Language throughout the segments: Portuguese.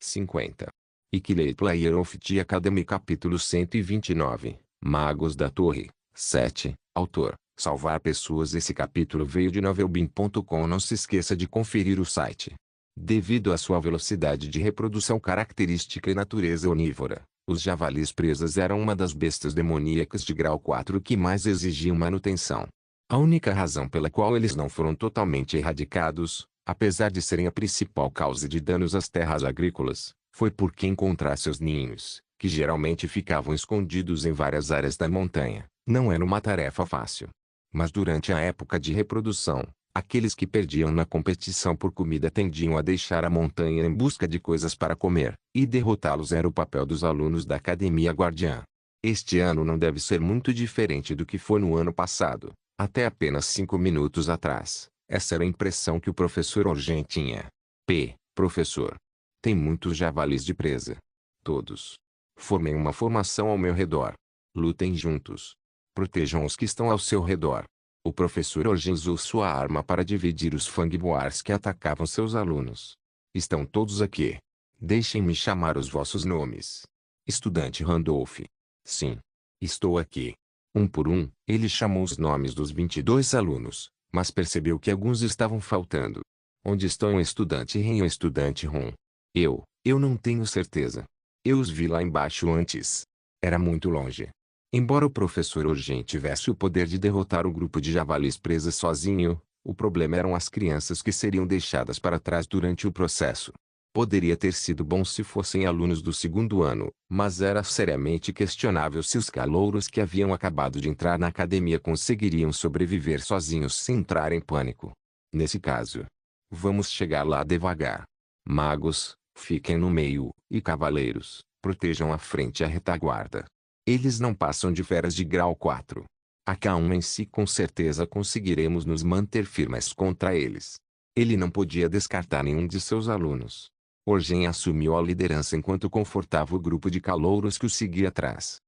50. Ikilei Player of the Academy capítulo 129, Magos da Torre, 7, autor, salvar pessoas. Esse capítulo veio de novelbean.com. Não se esqueça de conferir o site. Devido à sua velocidade de reprodução característica e natureza onívora, os javalis presas eram uma das bestas demoníacas de grau 4 que mais exigiam manutenção. A única razão pela qual eles não foram totalmente erradicados, apesar de serem a principal causa de danos às terras agrícolas, foi porque encontrar seus ninhos, que geralmente ficavam escondidos em várias áreas da montanha, não era uma tarefa fácil. Mas durante a época de reprodução, aqueles que perdiam na competição por comida tendiam a deixar a montanha em busca de coisas para comer, e derrotá-los era o papel dos alunos da Academia Guardiã. Este ano não deve ser muito diferente do que foi no ano passado, até apenas 5 minutos atrás. Essa era a impressão que o professor Orgen tinha. Professor. Tem muitos javalis de presa. Todos. Formem uma formação ao meu redor. Lutem juntos. Protejam os que estão ao seu redor. O professor Orgen usou sua arma para dividir os Fangboars que atacavam seus alunos. Estão todos aqui. Deixem-me chamar os vossos nomes. Estudante Randolph. Sim. Estou aqui. Um por um, ele chamou os nomes dos 22 alunos, mas percebeu que alguns estavam faltando. Onde estão o estudante Ren e o estudante Ron? Eu não tenho certeza. Eu os vi lá embaixo antes. Era muito longe. Embora o professor Orgen tivesse o poder de derrotar o grupo de javalis presas sozinho, o problema eram as crianças que seriam deixadas para trás durante o processo. Poderia ter sido bom se fossem alunos do segundo ano, mas era seriamente questionável se os calouros que haviam acabado de entrar na academia conseguiriam sobreviver sozinhos sem entrar em pânico. Nesse caso, vamos chegar lá devagar. Magos, fiquem no meio, e cavaleiros, protejam a frente e a retaguarda. Eles não passam de feras de grau 4. A K1 em si com certeza conseguiremos nos manter firmes contra eles. Ele não podia descartar nenhum de seus alunos. Orgen assumiu a liderança enquanto confortava o grupo de calouros que o seguia atrás.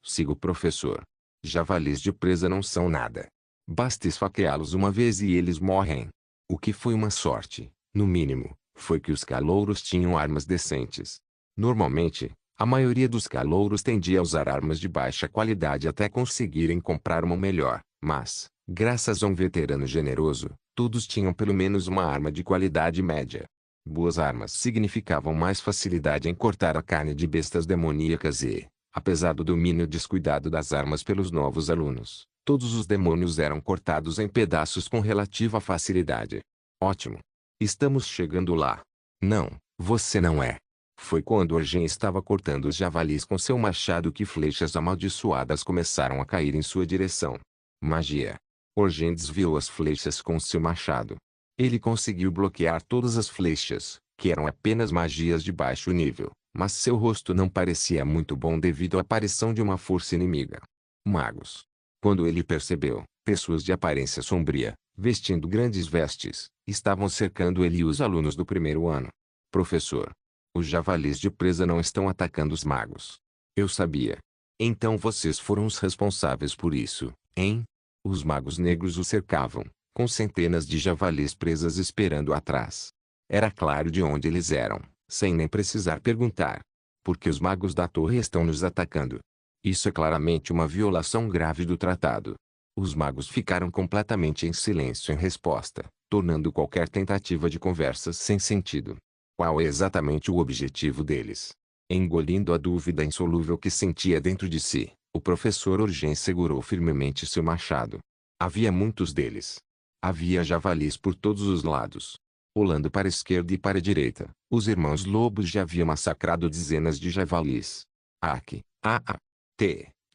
Siga o professor. Javalis de presa não são nada. Basta esfaqueá-los uma vez e eles morrem. O que foi uma sorte, no mínimo, foi que os calouros tinham armas decentes. Normalmente, a maioria dos calouros tendia a usar armas de baixa qualidade até conseguirem comprar uma melhor, mas, graças a um veterano generoso, todos tinham pelo menos uma arma de qualidade média. Boas armas significavam mais facilidade em cortar a carne de bestas demoníacas e, apesar do domínio descuidado das armas pelos novos alunos, todos os demônios eram cortados em pedaços com relativa facilidade. Ótimo. Estamos chegando lá. Não, você não é. Foi quando Orgen estava cortando os javalis com seu machado que flechas amaldiçoadas começaram a cair em sua direção. Magia. Orgen desviou as flechas com seu machado. Ele conseguiu bloquear todas as flechas, que eram apenas magias de baixo nível, mas seu rosto não parecia muito bom devido à aparição de uma força inimiga. Magos. Quando ele percebeu, pessoas de aparência sombria, vestindo grandes vestes, estavam cercando ele e os alunos do primeiro ano. Professor. Os javalis de presa não estão atacando os magos. Eu sabia. Então vocês foram os responsáveis por isso, hein? Os magos negros o cercavam, com centenas de javalis presas esperando atrás. Era claro de onde eles eram, sem nem precisar perguntar. Porque os magos da torre estão nos atacando. Isso é claramente uma violação grave do tratado. Os magos ficaram completamente em silêncio em resposta, tornando qualquer tentativa de conversa sem sentido. Qual é exatamente o objetivo deles? Engolindo a dúvida insolúvel que sentia dentro de si, o professor Orgen segurou firmemente seu machado. Havia muitos deles. Havia javalis por todos os lados. Pulando para a esquerda e para a direita, os irmãos lobos já haviam massacrado dezenas de javalis.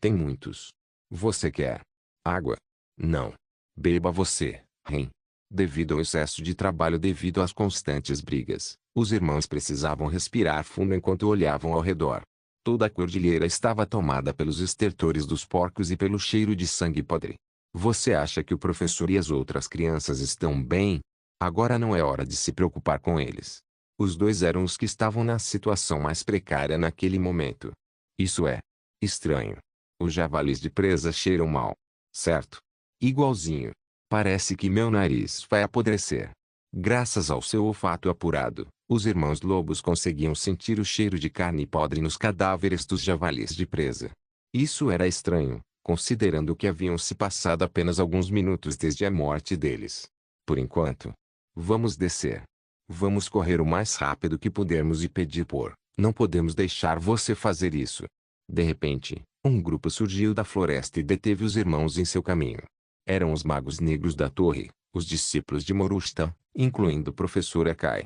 Tem muitos. Você quer água? Não. Beba você, Ren. Devido ao excesso de trabalho devido às constantes brigas, os irmãos precisavam respirar fundo enquanto olhavam ao redor. Toda a cordilheira estava tomada pelos estertores dos porcos e pelo cheiro de sangue podre. Você acha que o professor e as outras crianças estão bem? Agora não é hora de se preocupar com eles. Os dois eram os que estavam na situação mais precária naquele momento. Isso é estranho. Os javalis de presa cheiram mal. Certo? Igualzinho. Parece que meu nariz vai apodrecer. Graças ao seu olfato apurado, Os irmãos lobos conseguiam sentir o cheiro de carne podre nos cadáveres dos javalis de presa. Isso era estranho, considerando que haviam se passado apenas alguns minutos desde a morte deles. Por enquanto, vamos descer. Vamos correr o mais rápido que pudermos e pedir por. Não podemos deixar você fazer isso. De repente, um grupo surgiu da floresta e deteve os irmãos em seu caminho. Eram os magos negros da torre, os discípulos de Morushtan, incluindo o professor Akai.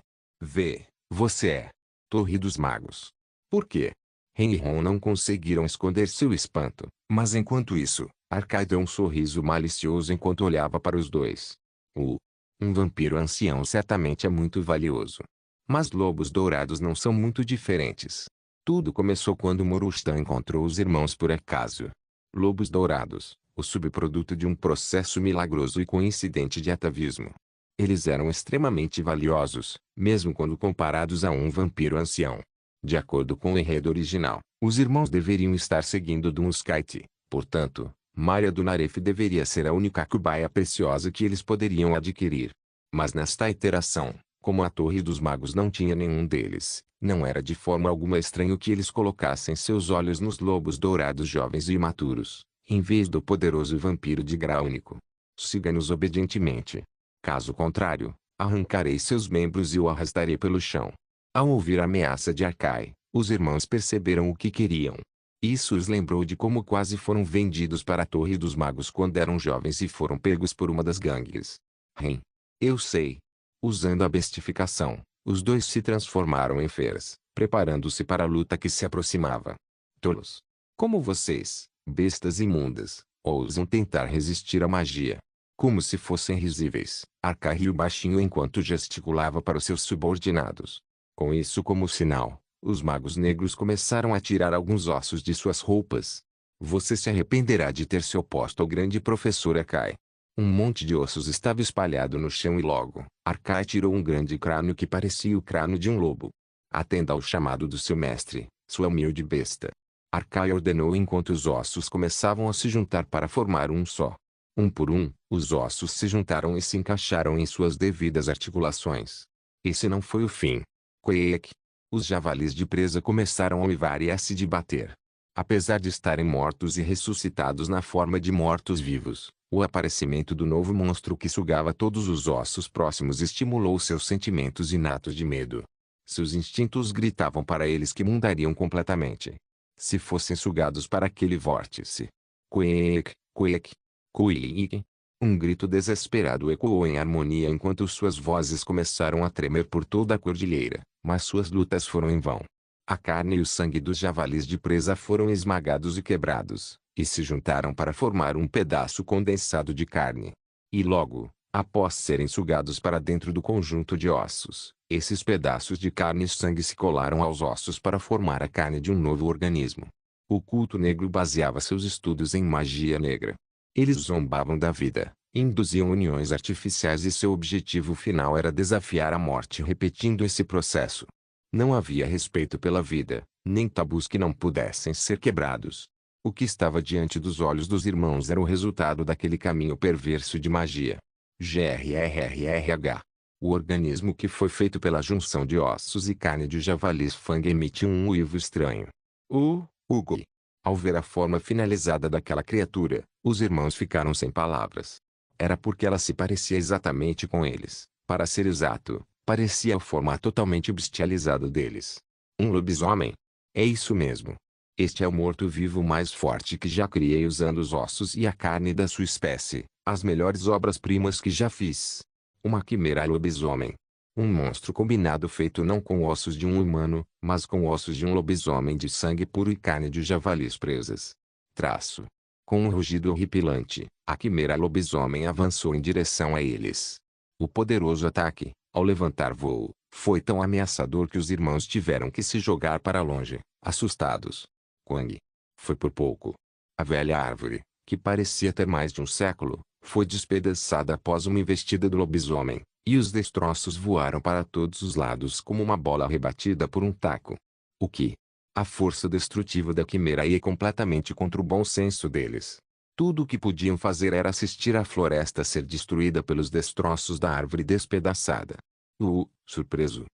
Você é. Torre dos Magos. Por quê? Ren e Ron não conseguiram esconder seu espanto, mas enquanto isso, Akai deu um sorriso malicioso enquanto olhava para os dois. Um vampiro ancião certamente é muito valioso. Mas lobos dourados não são muito diferentes. Tudo começou quando Morushtan encontrou os irmãos por acaso. Lobos dourados, o subproduto de um processo milagroso e coincidente de atavismo. Eles eram extremamente valiosos, mesmo quando comparados a um vampiro ancião. De acordo com o enredo original, os irmãos deveriam estar seguindo Dunskite, portanto, Maria do Naref deveria ser a única cobaia preciosa que eles poderiam adquirir. Mas nesta iteração, como a Torre dos Magos não tinha nenhum deles, não era de forma alguma estranho que eles colocassem seus olhos nos lobos dourados jovens e imaturos, em vez do poderoso vampiro de grau único. Siga-nos obedientemente. Caso contrário, arrancarei seus membros e o arrastarei pelo chão. Ao ouvir a ameaça de Akai, os irmãos perceberam o que queriam. Isso os lembrou de como quase foram vendidos para a Torre dos Magos quando eram jovens e foram pegos por uma das gangues. Ren. Eu sei. Usando a bestificação, os dois se transformaram em feras, preparando-se para a luta que se aproximava. Tolos. Como vocês, bestas imundas, ousam tentar resistir à magia. Como se fossem risíveis, Akai riu baixinho enquanto gesticulava para os seus subordinados. Com isso como sinal, os magos negros começaram a tirar alguns ossos de suas roupas. Você se arrependerá de ter se oposto ao grande professor Akai. Um monte de ossos estava espalhado no chão e logo, Akai tirou um grande crânio que parecia o crânio de um lobo. Atenda ao chamado do seu mestre, sua humilde besta. Akai ordenou enquanto os ossos começavam a se juntar para formar um só. Um por um, os ossos se juntaram e se encaixaram em suas devidas articulações. Esse não foi o fim. Queek. Os javalis de presa começaram a uivar e a se debater. Apesar de estarem mortos e ressuscitados na forma de mortos-vivos, o aparecimento do novo monstro que sugava todos os ossos próximos estimulou seus sentimentos inatos de medo. Seus instintos gritavam para eles que mudariam completamente se fossem sugados para aquele vórtice. Queek, queek, queek. Um grito desesperado ecoou em harmonia enquanto suas vozes começaram a tremer por toda a cordilheira, mas suas lutas foram em vão. A carne e o sangue dos javalis de presa foram esmagados e quebrados, e se juntaram para formar um pedaço condensado de carne. E logo, após serem sugados para dentro do conjunto de ossos, esses pedaços de carne e sangue se colaram aos ossos para formar a carne de um novo organismo. O culto negro baseava seus estudos em magia negra. Eles zombavam da vida, induziam uniões artificiais e seu objetivo final era desafiar a morte repetindo esse processo. Não havia respeito pela vida, nem tabus que não pudessem ser quebrados. O que estava diante dos olhos dos irmãos era o resultado daquele caminho perverso de magia. GRRRRH. O organismo que foi feito pela junção de ossos e carne de javalis fang emitiu um uivo estranho. Hugo. Ao ver a forma finalizada daquela criatura, os irmãos ficaram sem palavras. Era porque ela se parecia exatamente com eles. Para ser exato, parecia a forma totalmente bestializada deles. Um lobisomem? É isso mesmo. Este é o morto-vivo mais forte que já criei usando os ossos e a carne da sua espécie, as melhores obras-primas que já fiz. Uma quimera lobisomem. Um monstro combinado feito não com ossos de um humano, mas com ossos de um lobisomem de sangue puro e carne de javalis presas. Traço. Com um rugido horripilante, a quimera lobisomem avançou em direção a eles. O poderoso ataque, ao levantar voo, foi tão ameaçador que os irmãos tiveram que se jogar para longe, assustados. Quang. Foi por pouco. A velha árvore, que parecia ter mais de um século, foi despedaçada após uma investida do lobisomem, e os destroços voaram para todos os lados como uma bola rebatida por um taco. O que? A força destrutiva da quimera ia completamente contra o bom senso deles. Tudo o que podiam fazer era assistir a floresta ser destruída pelos destroços da árvore despedaçada. Surpreso.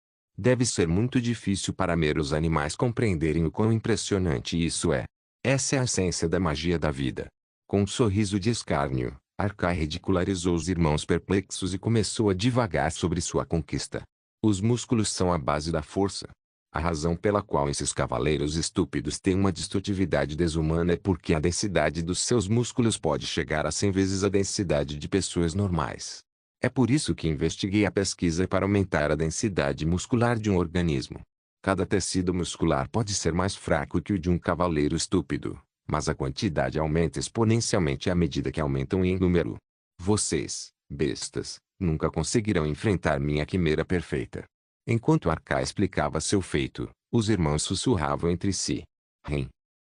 Deve ser muito difícil para meros animais compreenderem o quão impressionante isso é. Essa é a essência da magia da vida. Com um sorriso de escárnio, Arkai ridicularizou os irmãos perplexos e começou a divagar sobre sua conquista. Os músculos são a base da força. A razão pela qual esses cavaleiros estúpidos têm uma destrutividade desumana é porque a densidade dos seus músculos pode chegar a 100 vezes a densidade de pessoas normais. É por isso que investiguei a pesquisa para aumentar a densidade muscular de um organismo. Cada tecido muscular pode ser mais fraco que o de um cavaleiro estúpido, mas a quantidade aumenta exponencialmente à medida que aumentam em número. Vocês, bestas, nunca conseguirão enfrentar minha quimera perfeita. Enquanto Arkai explicava seu feito, os irmãos sussurravam entre si.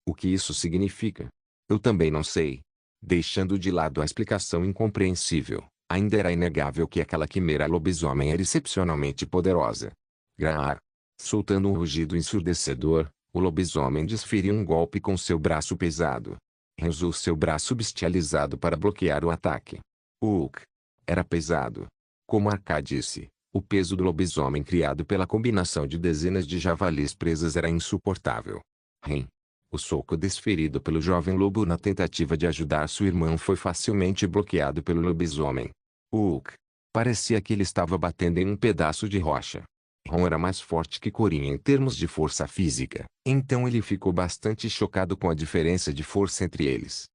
O que isso significa? Eu também não sei. Deixando de lado a explicação incompreensível, ainda era inegável que aquela quimera lobisomem era excepcionalmente poderosa. Graar. Soltando um rugido ensurdecedor, o lobisomem desferiu um golpe com seu braço pesado. Usou seu braço bestializado para bloquear o ataque. Era pesado. Como Arkai disse, o peso do lobisomem criado pela combinação de dezenas de javalis presas era insuportável. O soco desferido pelo jovem lobo na tentativa de ajudar sua irmã foi facilmente bloqueado pelo lobisomem. Parecia que ele estava batendo em um pedaço de rocha. Ron era mais forte que Corin em termos de força física, então ele ficou bastante chocado com a diferença de força entre eles.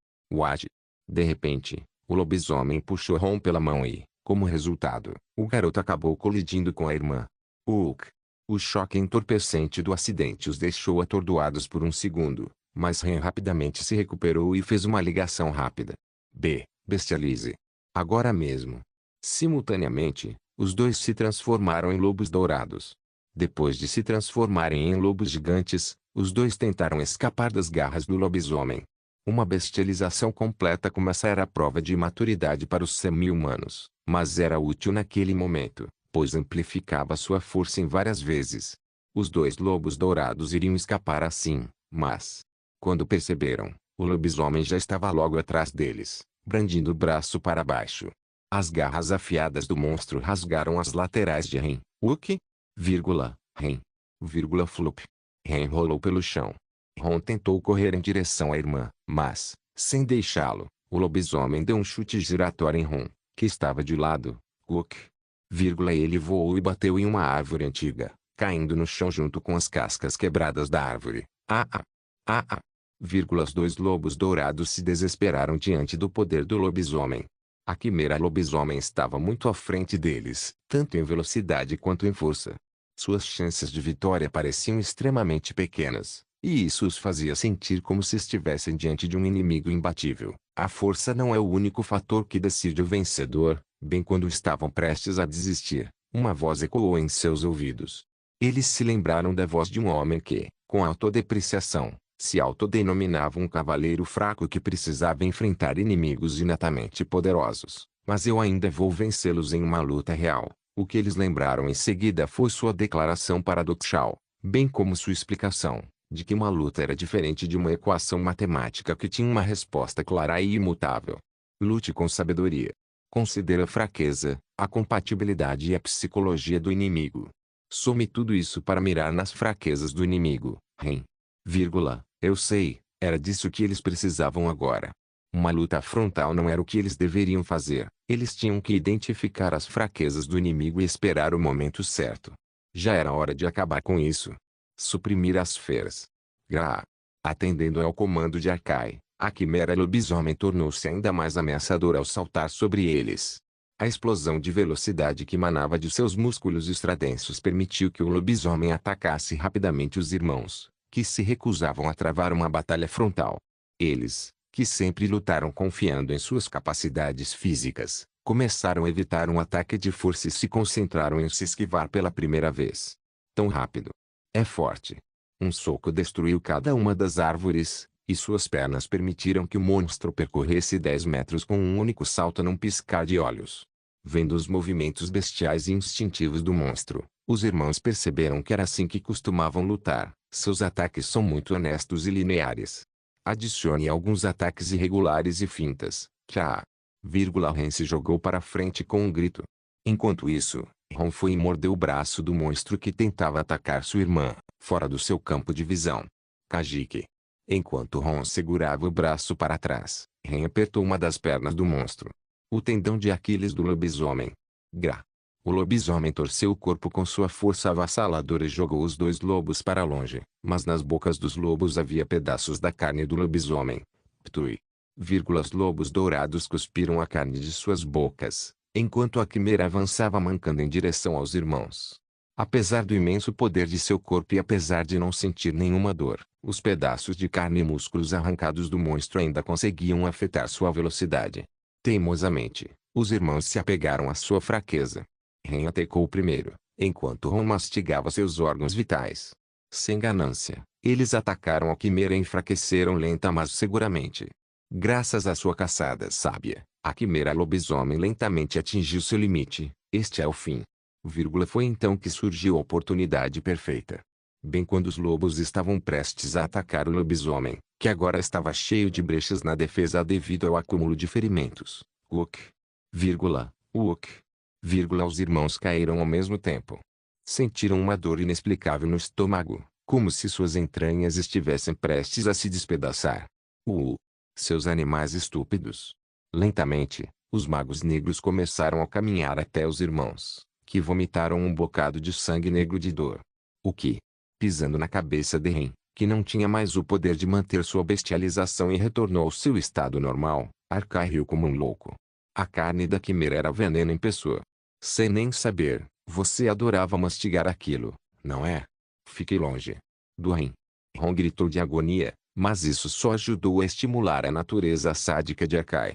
De repente, o lobisomem puxou Ron pela mão e, como resultado, o garoto acabou colidindo com a irmã. O choque entorpecente do acidente os deixou atordoados por um segundo, mas Ren rapidamente se recuperou e fez uma ligação rápida. Bestialize. Agora mesmo. Simultaneamente, os dois se transformaram em lobos dourados. Depois de se transformarem em lobos gigantes, os dois tentaram escapar das garras do lobisomem. Uma bestialização completa como essa era a prova de imaturidade para os semi-humanos, mas era útil naquele momento, pois amplificava sua força em várias vezes. Os dois lobos dourados iriam escapar assim, mas, quando perceberam, o lobisomem já estava logo atrás deles, brandindo o braço para baixo. As garras afiadas do monstro rasgaram as laterais de Ren. Flop. Ren rolou pelo chão. Ron tentou correr em direção à irmã, mas, sem deixá-lo, o lobisomem deu um chute giratório em Ron, que estava de lado. Ele voou e bateu em uma árvore antiga, caindo no chão junto com as cascas quebradas da árvore. Os dois lobos dourados se desesperaram diante do poder do lobisomem. A quimera lobisomem estava muito à frente deles, tanto em velocidade quanto em força. Suas chances de vitória pareciam extremamente pequenas, e isso os fazia sentir como se estivessem diante de um inimigo imbatível. A força não é o único fator que decide o vencedor. Bem quando estavam prestes a desistir, uma voz ecoou em seus ouvidos. Eles se lembraram da voz de um homem que, com autodepreciação, se autodenominava um cavaleiro fraco que precisava enfrentar inimigos inatamente poderosos. Mas eu ainda vou vencê-los em uma luta real. O que eles lembraram em seguida foi sua declaração paradoxal, bem como sua explicação, de que uma luta era diferente de uma equação matemática que tinha uma resposta clara e imutável. Lute com sabedoria. Considere a fraqueza, a compatibilidade e a psicologia do inimigo. Some tudo isso para mirar nas fraquezas do inimigo. Eu sei, era disso que eles precisavam agora. Uma luta frontal não era o que eles deveriam fazer. Eles tinham que identificar as fraquezas do inimigo e esperar o momento certo. Já era hora de acabar com isso. Suprimir as feras. Atendendo ao comando de Arkai, a quimera lobisomem tornou-se ainda mais ameaçadora ao saltar sobre eles. A explosão de velocidade que emanava de seus músculos estradensos permitiu que o lobisomem atacasse rapidamente os irmãos, que se recusavam a travar uma batalha frontal. Eles, que sempre lutaram confiando em suas capacidades físicas, começaram a evitar um ataque de força e se concentraram em se esquivar pela primeira vez. Tão rápido. É forte. Um soco destruiu cada uma das árvores, e suas pernas permitiram que o monstro percorresse 10 metros com um único salto num piscar de olhos. Vendo os movimentos bestiais e instintivos do monstro, os irmãos perceberam que era assim que costumavam lutar. Seus ataques são muito honestos e lineares. Adicione alguns ataques irregulares e fintas, Ren se jogou para frente com um grito. Enquanto isso, Ron foi e mordeu o braço do monstro que tentava atacar sua irmã, fora do seu campo de visão. Kajiki. Enquanto Ron segurava o braço para trás, Ren apertou uma das pernas do monstro. O tendão de Aquiles do lobisomem. Gra. O lobisomem torceu o corpo com sua força avassaladora e jogou os dois lobos para longe, mas nas bocas dos lobos havia pedaços da carne do lobisomem. Ptui. Os lobos dourados cuspiram a carne de suas bocas, enquanto a quimera avançava mancando em direção aos irmãos. Apesar do imenso poder de seu corpo e apesar de não sentir nenhuma dor, os pedaços de carne e músculos arrancados do monstro ainda conseguiam afetar sua velocidade. Teimosamente, os irmãos se apegaram à sua fraqueza. Ren atacou primeiro, enquanto Ron mastigava seus órgãos vitais. Sem ganância, eles atacaram a quimera e enfraqueceram lenta mas seguramente. Graças à sua caçada sábia, a quimera lobisomem lentamente atingiu seu limite. Este é o fim. Foi então que surgiu a oportunidade perfeita. Bem quando os lobos estavam prestes a atacar o lobisomem, que agora estava cheio de brechas na defesa devido ao acúmulo de ferimentos. Uk. Os irmãos caíram ao mesmo tempo. Sentiram uma dor inexplicável no estômago, como se suas entranhas estivessem prestes a se despedaçar. Seus animais estúpidos. Lentamente, os magos negros começaram a caminhar até os irmãos, que vomitaram um bocado de sangue negro de dor. O que? Pisando na cabeça de Ren, que não tinha mais o poder de manter sua bestialização e retornou ao seu estado normal, Arkai riu como um louco. A carne da quimera era veneno em pessoa. Sem nem saber, você adorava mastigar aquilo, não é? Fique longe do Ren. Ron gritou de agonia, mas isso só ajudou a estimular a natureza sádica de Arkai.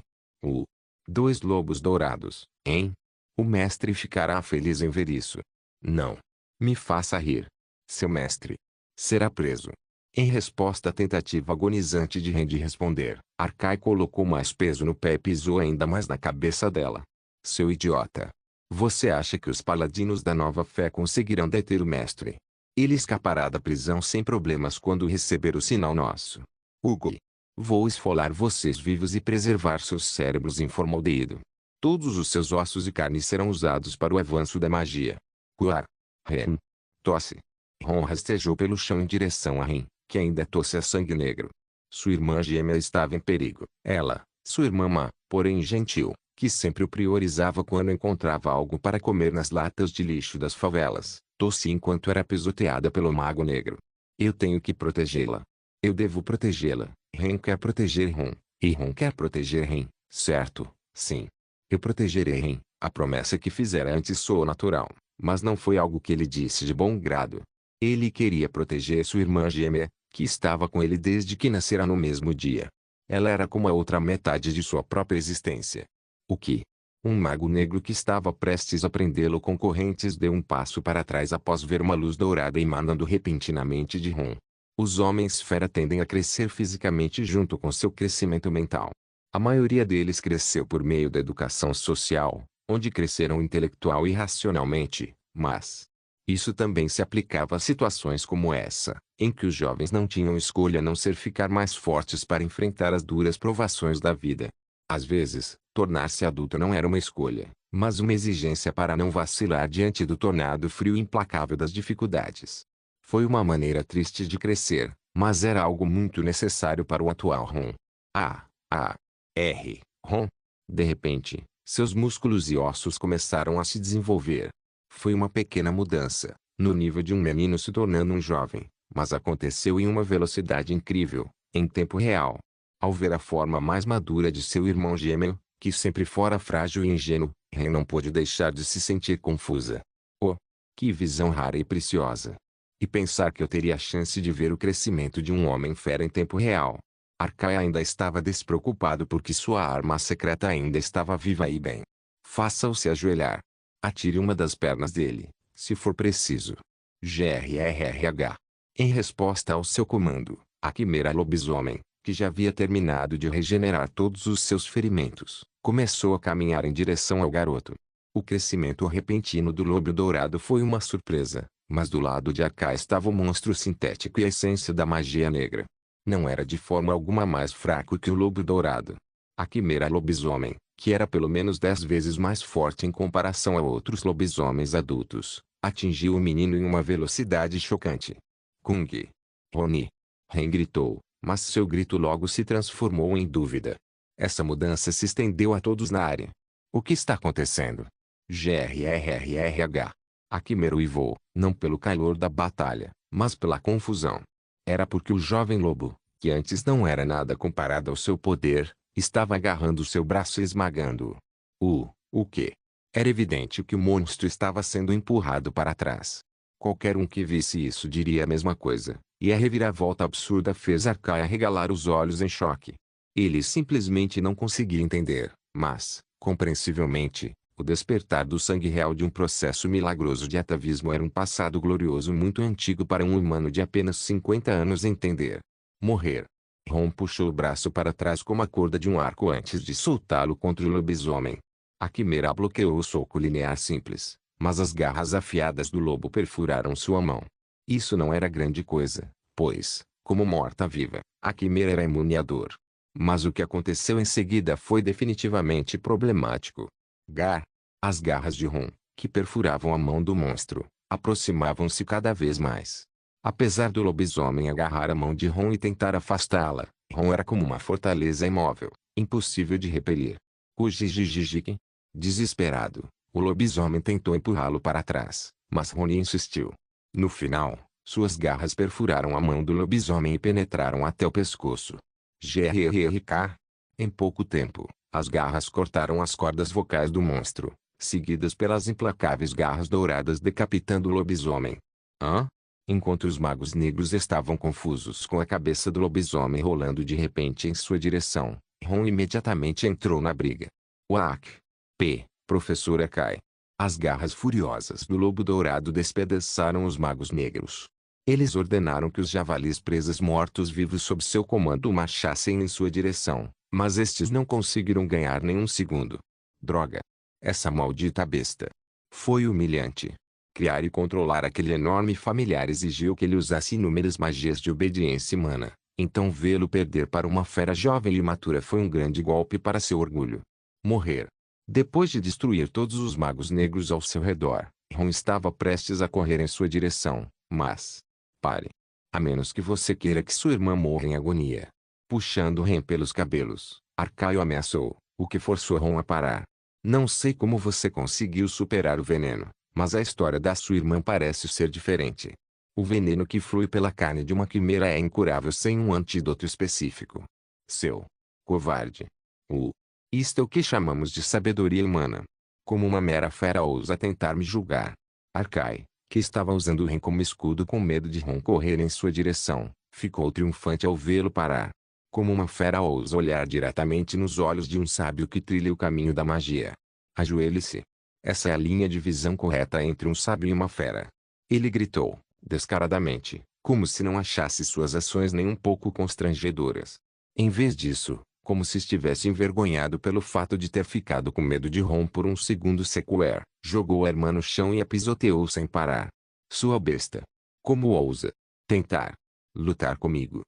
Dois lobos dourados, hein? O mestre ficará feliz em ver isso. Não. Me faça rir. Seu mestre será preso. Em resposta à tentativa agonizante de Ren de responder, Arkai colocou mais peso no pé e pisou ainda mais na cabeça dela. Seu idiota. Você acha que os paladinos da nova fé conseguirão deter o mestre? Ele escapará da prisão sem problemas quando receber o sinal nosso. Hugo. Vou esfolar vocês vivos e preservar seus cérebros em formaldeído. Todos os seus ossos e carne serão usados para o avanço da magia. Cuar. Ren. Tosse. Ron rastejou pelo chão em direção a Ren, que ainda tosse a sangue negro. Sua irmã gêmea estava em perigo. Ela, sua irmã má, porém gentil, que sempre o priorizava quando encontrava algo para comer nas latas de lixo das favelas, tossia enquanto era pisoteada pelo mago negro. Eu tenho que protegê-la. Eu devo protegê-la. Ren quer proteger Ron, e Ron quer proteger Ren, certo? Sim. Eu protegerei Ren. A promessa que fizera antes soou natural, mas não foi algo que ele disse de bom grado. Ele queria proteger sua irmã gêmea, que estava com ele desde que nascera no mesmo dia. Ela era como a outra metade de sua própria existência. O que? Um mago negro que estava prestes a prendê-lo com correntes deu um passo para trás após ver uma luz dourada emanando repentinamente de Ron. Os homens fera tendem a crescer fisicamente junto com seu crescimento mental. A maioria deles cresceu por meio da educação social, onde cresceram intelectual e racionalmente, mas isso também se aplicava a situações como essa, em que os jovens não tinham escolha a não ser ficar mais fortes para enfrentar as duras provações da vida. Às vezes, tornar-se adulto não era uma escolha, mas uma exigência para não vacilar diante do tornado frio e implacável das dificuldades. Foi uma maneira triste de crescer, mas era algo muito necessário para o atual Ron. Ron. De repente, seus músculos e ossos começaram a se desenvolver. Foi uma pequena mudança, no nível de um menino se tornando um jovem, mas aconteceu em uma velocidade incrível, em tempo real. Ao ver a forma mais madura de seu irmão gêmeo, que sempre fora frágil e ingênuo, Ren não pôde deixar de se sentir confusa. Oh, que visão rara e preciosa! E pensar que eu teria a chance de ver o crescimento de um homem fera em tempo real. Arkai ainda estava despreocupado porque sua arma secreta ainda estava viva e bem. Faça-o se ajoelhar. Atire uma das pernas dele, se for preciso. GRRRH. Em resposta ao seu comando, a quimera lobisomem, que já havia terminado de regenerar todos os seus ferimentos, começou a caminhar em direção ao garoto. O crescimento repentino do lobo dourado foi uma surpresa, mas do lado de Arkai estava o monstro sintético e a essência da magia negra. Não era de forma alguma mais fraco que o lobo dourado. A quimera lobisomem, que era pelo menos 10 vezes mais forte em comparação a outros lobisomens adultos, atingiu o menino em uma velocidade chocante. Kung! Rony! Ren gritou, mas seu grito logo se transformou em dúvida. Essa mudança se estendeu a todos na área. O que está acontecendo? GRRRRH. A quimera uivou, não pelo calor da batalha, mas pela confusão. Era porque o jovem lobo, que antes não era nada comparado ao seu poder, estava agarrando seu braço e esmagando-o. O quê? Era evidente que o monstro estava sendo empurrado para trás. Qualquer um que visse isso diria a mesma coisa, e a reviravolta absurda fez Arkai arregalar os olhos em choque. Ele simplesmente não conseguia entender, mas, compreensivelmente, o despertar do sangue real de um processo milagroso de atavismo era um passado glorioso muito antigo para um humano de apenas 50 anos entender. Morrer. Ron puxou o braço para trás como a corda de um arco antes de soltá-lo contra o lobisomem. A quimera bloqueou o soco linear simples, mas as garras afiadas do lobo perfuraram sua mão. Isso não era grande coisa, pois, como morta-viva, a quimera era imune à dor. Mas o que aconteceu em seguida foi definitivamente problemático. As garras de Ron, que perfuravam a mão do monstro, aproximavam-se cada vez mais. Apesar do lobisomem agarrar a mão de Ron e tentar afastá-la, Ron era como uma fortaleza imóvel, impossível de repelir. Ujijijijiki. Desesperado, o lobisomem tentou empurrá-lo para trás, mas Ron insistiu. No final, suas garras perfuraram a mão do lobisomem e penetraram até o pescoço. GRRK. Em pouco tempo, as garras cortaram as cordas vocais do monstro, seguidas pelas implacáveis garras douradas decapitando o lobisomem. Enquanto os magos negros estavam confusos com a cabeça do lobisomem rolando de repente em sua direção, Ron imediatamente entrou na briga. Professor Akai. As garras furiosas do lobo dourado despedaçaram os magos negros. Eles ordenaram que os javalis presos mortos-vivos sob seu comando marchassem em sua direção, mas estes não conseguiram ganhar nenhum segundo. Droga! Essa maldita besta! Foi humilhante. Criar e controlar aquele enorme familiar exigiu que ele usasse inúmeras magias de obediência humana, então vê-lo perder para uma fera jovem e imatura foi um grande golpe para seu orgulho. Morrer. Depois de destruir todos os magos negros ao seu redor, Ron estava prestes a correr em sua direção, mas... Pare. A menos que você queira que sua irmã morra em agonia. Puxando Ren pelos cabelos, Arkai ameaçou, o que forçou Ron a parar. Não sei como você conseguiu superar o veneno, mas a história da sua irmã parece ser diferente. O veneno que flui pela carne de uma quimera é incurável sem um antídoto específico. Seu covarde. Isto é o que chamamos de sabedoria humana. Como uma mera fera ousa tentar me julgar. Arkai, que estava usando Ren como escudo com medo de Ron correr em sua direção, ficou triunfante ao vê-lo parar. Como uma fera ousa olhar diretamente nos olhos de um sábio que trilha o caminho da magia. Ajoelhe-se. Essa é a linha de visão correta entre um sábio e uma fera. Ele gritou, descaradamente, como se não achasse suas ações nem um pouco constrangedoras. Em vez disso, como se estivesse envergonhado pelo fato de ter ficado com medo de Ron por um segundo sequer, jogou a irmã no chão e a pisoteou sem parar. Sua besta. Como ousa tentar lutar comigo?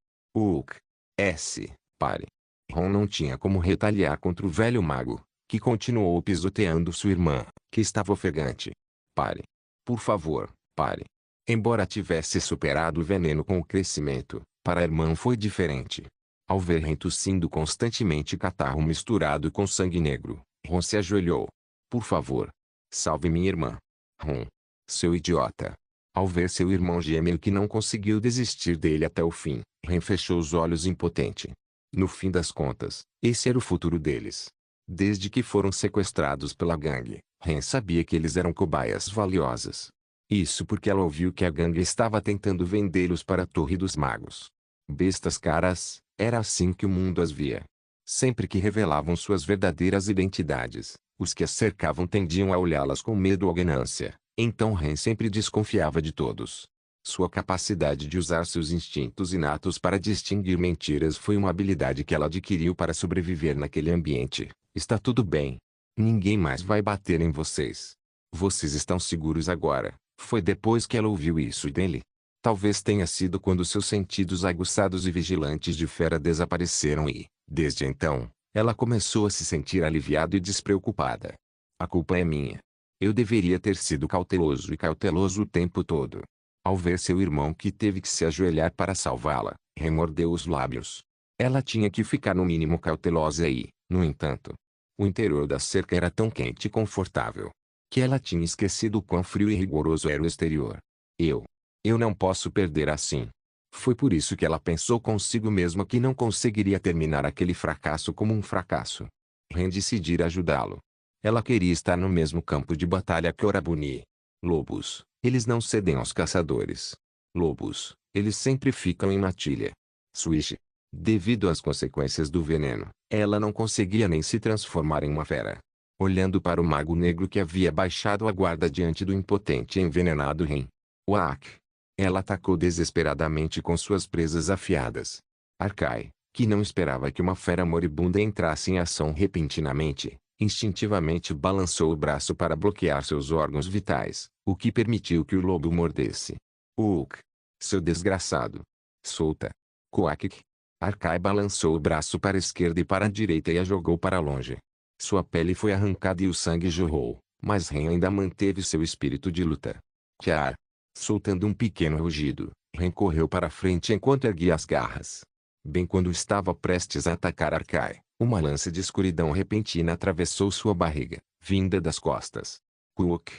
Pare. Ron não tinha como retaliar contra o velho mago, que continuou pisoteando sua irmã, que estava ofegante. Pare. Por favor, pare. Embora tivesse superado o veneno com o crescimento, para a irmã foi diferente. Ao ver Ren tossindo constantemente catarro misturado com sangue negro, Ron se ajoelhou. Por favor. Salve minha irmã. Ron. Seu idiota. Ao ver seu irmão gêmeo que não conseguiu desistir dele até o fim, Ren fechou os olhos impotente. No fim das contas, esse era o futuro deles. Desde que foram sequestrados pela gangue, Ren sabia que eles eram cobaias valiosas. Isso porque ela ouviu que a gangue estava tentando vendê-los para a Torre dos Magos. Bestas caras, era assim que o mundo as via. Sempre que revelavam suas verdadeiras identidades, os que as cercavam tendiam a olhá-las com medo ou ganância, então Ren sempre desconfiava de todos. Sua capacidade de usar seus instintos inatos para distinguir mentiras foi uma habilidade que ela adquiriu para sobreviver naquele ambiente. Está tudo bem. Ninguém mais vai bater em vocês. Vocês estão seguros agora. Foi depois que ela ouviu isso dele. Talvez tenha sido quando seus sentidos aguçados e vigilantes de fera desapareceram e, desde então, Ela começou a se sentir aliviada e despreocupada. A culpa é minha. Eu deveria ter sido cauteloso e cauteloso o tempo todo. Ao ver seu irmão que teve que se ajoelhar para salvá-la, remordeu os lábios. Ela tinha que ficar no mínimo cautelosa e, no entanto, o interior da cerca era tão quente e confortável, que ela tinha esquecido o quão frio e rigoroso era o exterior. Eu não posso perder assim. Foi por isso que ela pensou consigo mesma que não conseguiria terminar aquele fracasso como um fracasso. Ren decidiu ajudá-lo. Ela queria estar no mesmo campo de batalha que Orabuni. Lobos, eles não cedem aos caçadores. Lobos, eles sempre ficam em matilha. Swish. Devido às consequências do veneno, ela não conseguia nem se transformar em uma fera. Olhando para o mago negro que havia baixado a guarda diante do impotente e envenenado Ren. Uak! Ela atacou desesperadamente com suas presas afiadas. Arkai, que não esperava que uma fera moribunda entrasse em ação repentinamente, instintivamente balançou o braço para bloquear seus órgãos vitais, o que permitiu que o lobo mordesse. Uk! Seu desgraçado! Solta! Koakik! Arkai balançou o braço para a esquerda e para a direita e a jogou para longe. Sua pele foi arrancada e o sangue jorrou, mas Ren ainda manteve seu espírito de luta. Kiar! Soltando um pequeno rugido, Ren correu para frente enquanto erguia as garras. Bem quando estava prestes a atacar Arkai, uma lança de escuridão repentina atravessou sua barriga, vinda das costas. Kuok!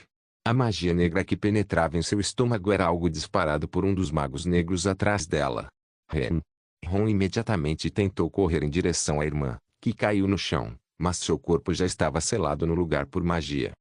A magia negra que penetrava em seu estômago era algo disparado por um dos magos negros atrás dela. Ren imediatamente tentou correr em direção à irmã, que caiu no chão, mas seu corpo já estava selado no lugar por magia.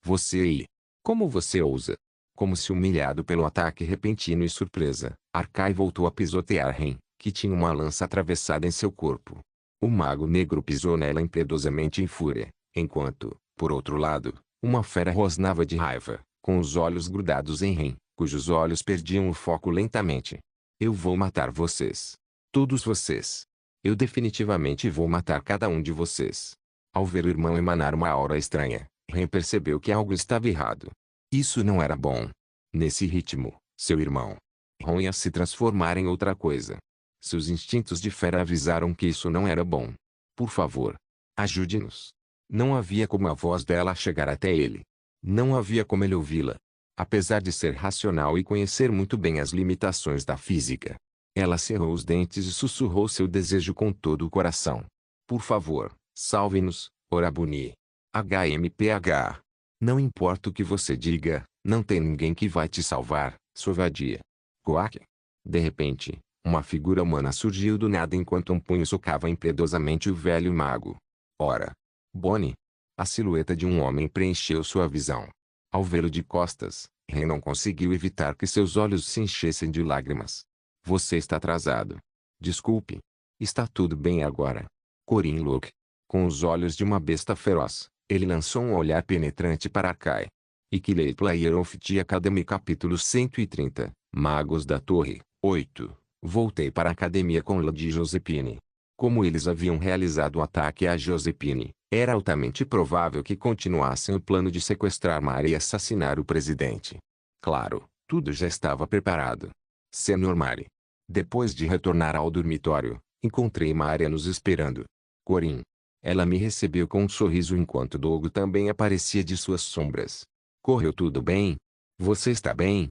Você aí! Como você ousa? Como se humilhado pelo ataque repentino e surpresa, Arkai voltou a pisotear Ren, que tinha uma lança atravessada em seu corpo. O mago negro pisou nela impiedosamente em fúria, enquanto, por outro lado, uma fera rosnava de raiva, com os olhos grudados em Ren, cujos olhos perdiam o foco lentamente. Eu vou matar vocês. Todos vocês. Eu definitivamente vou matar cada um de vocês. Ao ver o irmão emanar uma aura estranha, Ren percebeu que algo estava errado. Isso não era bom. Nesse ritmo, seu irmão Ron ia se transformar em outra coisa. Seus instintos de fera avisaram que isso não era bom. Por favor, ajude-nos. Não havia como a voz dela chegar até ele. Não havia como ele ouvi-la. Apesar de ser racional e conhecer muito bem as limitações da física, ela cerrou os dentes e sussurrou seu desejo com todo o coração. Por favor, salve-nos, Orabuni. HMPH. Não importa o que você diga, não tem ninguém que vai te salvar, sua vadia. Quack. De repente, uma figura humana surgiu do nada enquanto um punho socava impiedosamente o velho mago. Ora! Bonnie! A silhueta de um homem preencheu sua visão. Ao vê-lo de costas, Ren não conseguiu evitar que seus olhos se enchessem de lágrimas. Você está atrasado. Desculpe. Está tudo bem agora. Corin Luke. Com os olhos de uma besta feroz, ele lançou um olhar penetrante para Arkai. Ikilei Player of the Academy capítulo 130, Magos da Torre, 8. Voltei para a academia com Lady Josephine. Como eles haviam realizado o ataque a Josephine, era altamente provável que continuassem o plano de sequestrar Mari e assassinar o presidente. Claro, tudo já estava preparado. Senhor Mari. Depois de retornar ao dormitório, encontrei Maria nos esperando. Corin. Ela me recebeu com um sorriso enquanto Dogo também aparecia de suas sombras. Correu tudo bem? Você está bem?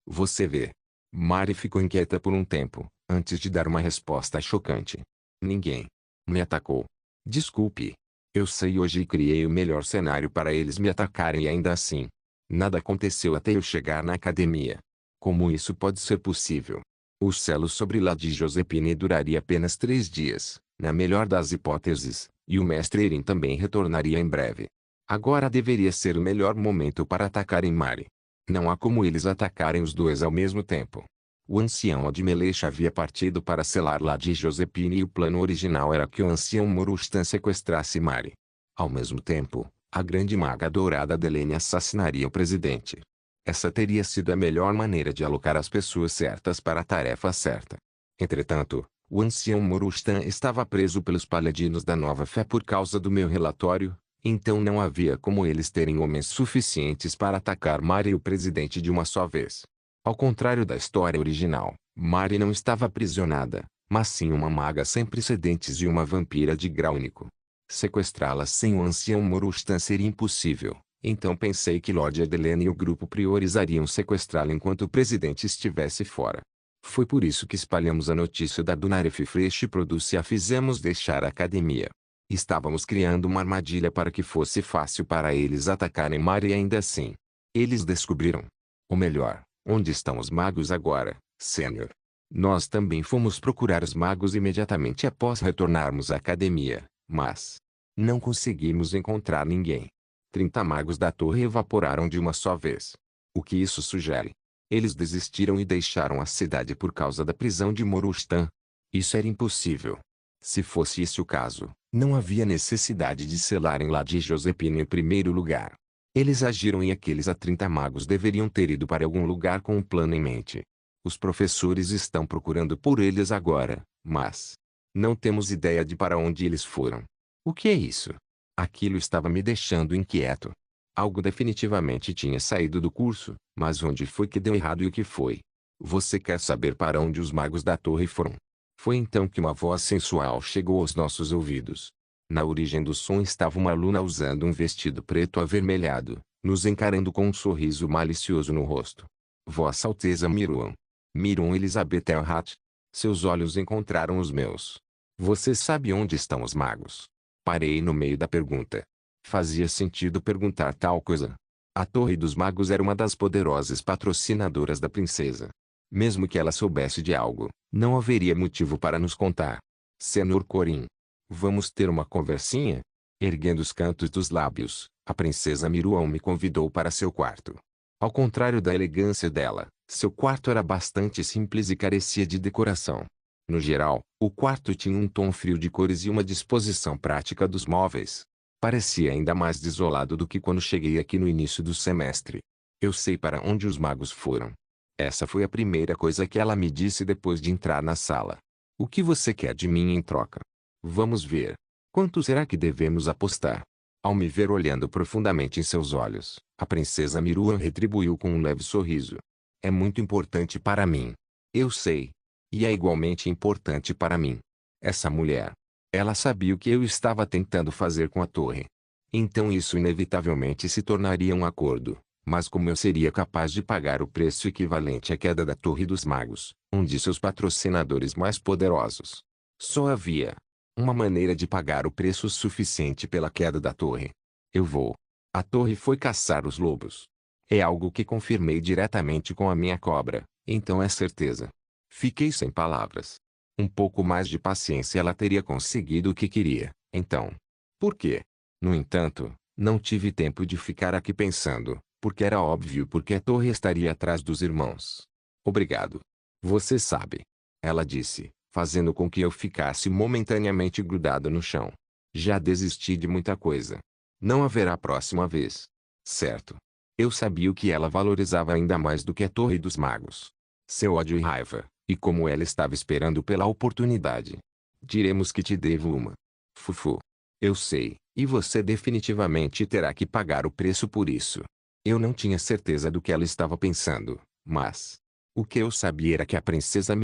Você vê. Mari ficou inquieta por um tempo, antes de dar uma resposta chocante. Ninguém me atacou. Desculpe. Eu sei hoje e criei o melhor cenário para eles me atacarem e ainda assim, nada aconteceu até eu chegar na academia. Como isso pode ser possível? O selo sobre Lady Josephine duraria apenas 3 dias, na melhor das hipóteses, e o mestre Erin também retornaria em breve. Agora deveria ser o melhor momento para atacarem Mari. Não há como eles atacarem os dois ao mesmo tempo. O ancião Admelecha havia partido para selar Lady Josephine e o plano original era que o ancião Morustan sequestrasse Mari. Ao mesmo tempo, a grande maga dourada Delene assassinaria o presidente. Essa teria sido a melhor maneira de alocar as pessoas certas para a tarefa certa. Entretanto, o ancião Morustan estava preso pelos paladinos da nova fé por causa do meu relatório, então não havia como eles terem homens suficientes para atacar Mari e o presidente de uma só vez. Ao contrário da história original, Mari não estava aprisionada, mas sim uma maga sem precedentes e uma vampira de grau único. Sequestrá-la sem o ancião Morustan seria impossível, então pensei que Lord Adelene e o grupo priorizariam sequestrá-la enquanto o presidente estivesse fora. Foi por isso que espalhamos a notícia da Dunaref Fresh Produce e a fizemos deixar a academia. Estávamos criando uma armadilha para que fosse fácil para eles atacarem Mari e ainda assim. Eles descobriram. Ou melhor, onde estão os magos agora, Sênior? Nós também fomos procurar os magos imediatamente após retornarmos à academia, mas não conseguimos encontrar ninguém. 30 magos da torre evaporaram de uma só vez. O que isso sugere? Eles desistiram e deixaram a cidade por causa da prisão de Morustan. Isso era impossível. Se fosse esse o caso, não havia necessidade de selarem Lady Josephine em primeiro lugar. Eles agiram e aqueles 30 magos deveriam ter ido para algum lugar com um plano em mente. Os professores estão procurando por eles agora, mas não temos ideia de para onde eles foram. O que é isso? Aquilo estava me deixando inquieto. Algo definitivamente tinha saído do curso, mas onde foi que deu errado e o que foi? Você quer saber para onde os magos da torre foram? Foi então que uma voz sensual chegou aos nossos ouvidos. Na origem do som estava uma aluna usando um vestido preto avermelhado, nos encarando com um sorriso malicioso no rosto. Vossa Alteza Miruan. Miruan Elizabeth Elhat. Seus olhos encontraram os meus. Você sabe onde estão os magos? Parei no meio da pergunta. Fazia sentido perguntar tal coisa. A Torre dos Magos era uma das poderosas patrocinadoras da princesa. Mesmo que ela soubesse de algo, não haveria motivo para nos contar. Senhor Corin. Vamos ter uma conversinha? Erguendo os cantos dos lábios, a princesa Miruan me convidou para seu quarto. Ao contrário da elegância dela, seu quarto era bastante simples e carecia de decoração. No geral, o quarto tinha um tom frio de cores e uma disposição prática dos móveis. Parecia ainda mais desolado do que quando cheguei aqui no início do semestre. Eu sei para onde os magos foram. Essa foi a primeira coisa que ela me disse depois de entrar na sala. O que você quer de mim em troca? Vamos ver. Quanto será que devemos apostar? Ao me ver olhando profundamente em seus olhos, a princesa Miruan retribuiu com um leve sorriso. É muito importante para mim. Eu sei. E é igualmente importante para mim. Essa mulher. Ela sabia o que eu estava tentando fazer com a torre. Então isso inevitavelmente se tornaria um acordo. Mas como eu seria capaz de pagar o preço equivalente à queda da Torre dos Magos, um de seus patrocinadores mais poderosos? Só havia uma maneira de pagar o preço suficiente pela queda da torre. Eu vou. A torre foi caçar os lobos. É algo que confirmei diretamente com a minha cobra, então é certeza. Fiquei sem palavras. Um pouco mais de paciência ela teria conseguido o que queria, então. Por quê? No entanto, não tive tempo de ficar aqui pensando, porque era óbvio porque a torre estaria atrás dos irmãos. Obrigado. Você sabe. Ela disse, fazendo com que eu ficasse momentaneamente grudado no chão. Já desisti de muita coisa. Não haverá próxima vez. Certo. Eu sabia o que ela valorizava ainda mais do que a Torre dos Magos. Seu ódio e raiva, e como ela estava esperando pela oportunidade. Diremos que te devo uma. Fufu. Eu sei, e você definitivamente terá que pagar o preço por isso. Eu não tinha certeza do que ela estava pensando, mas o que eu sabia era que a princesa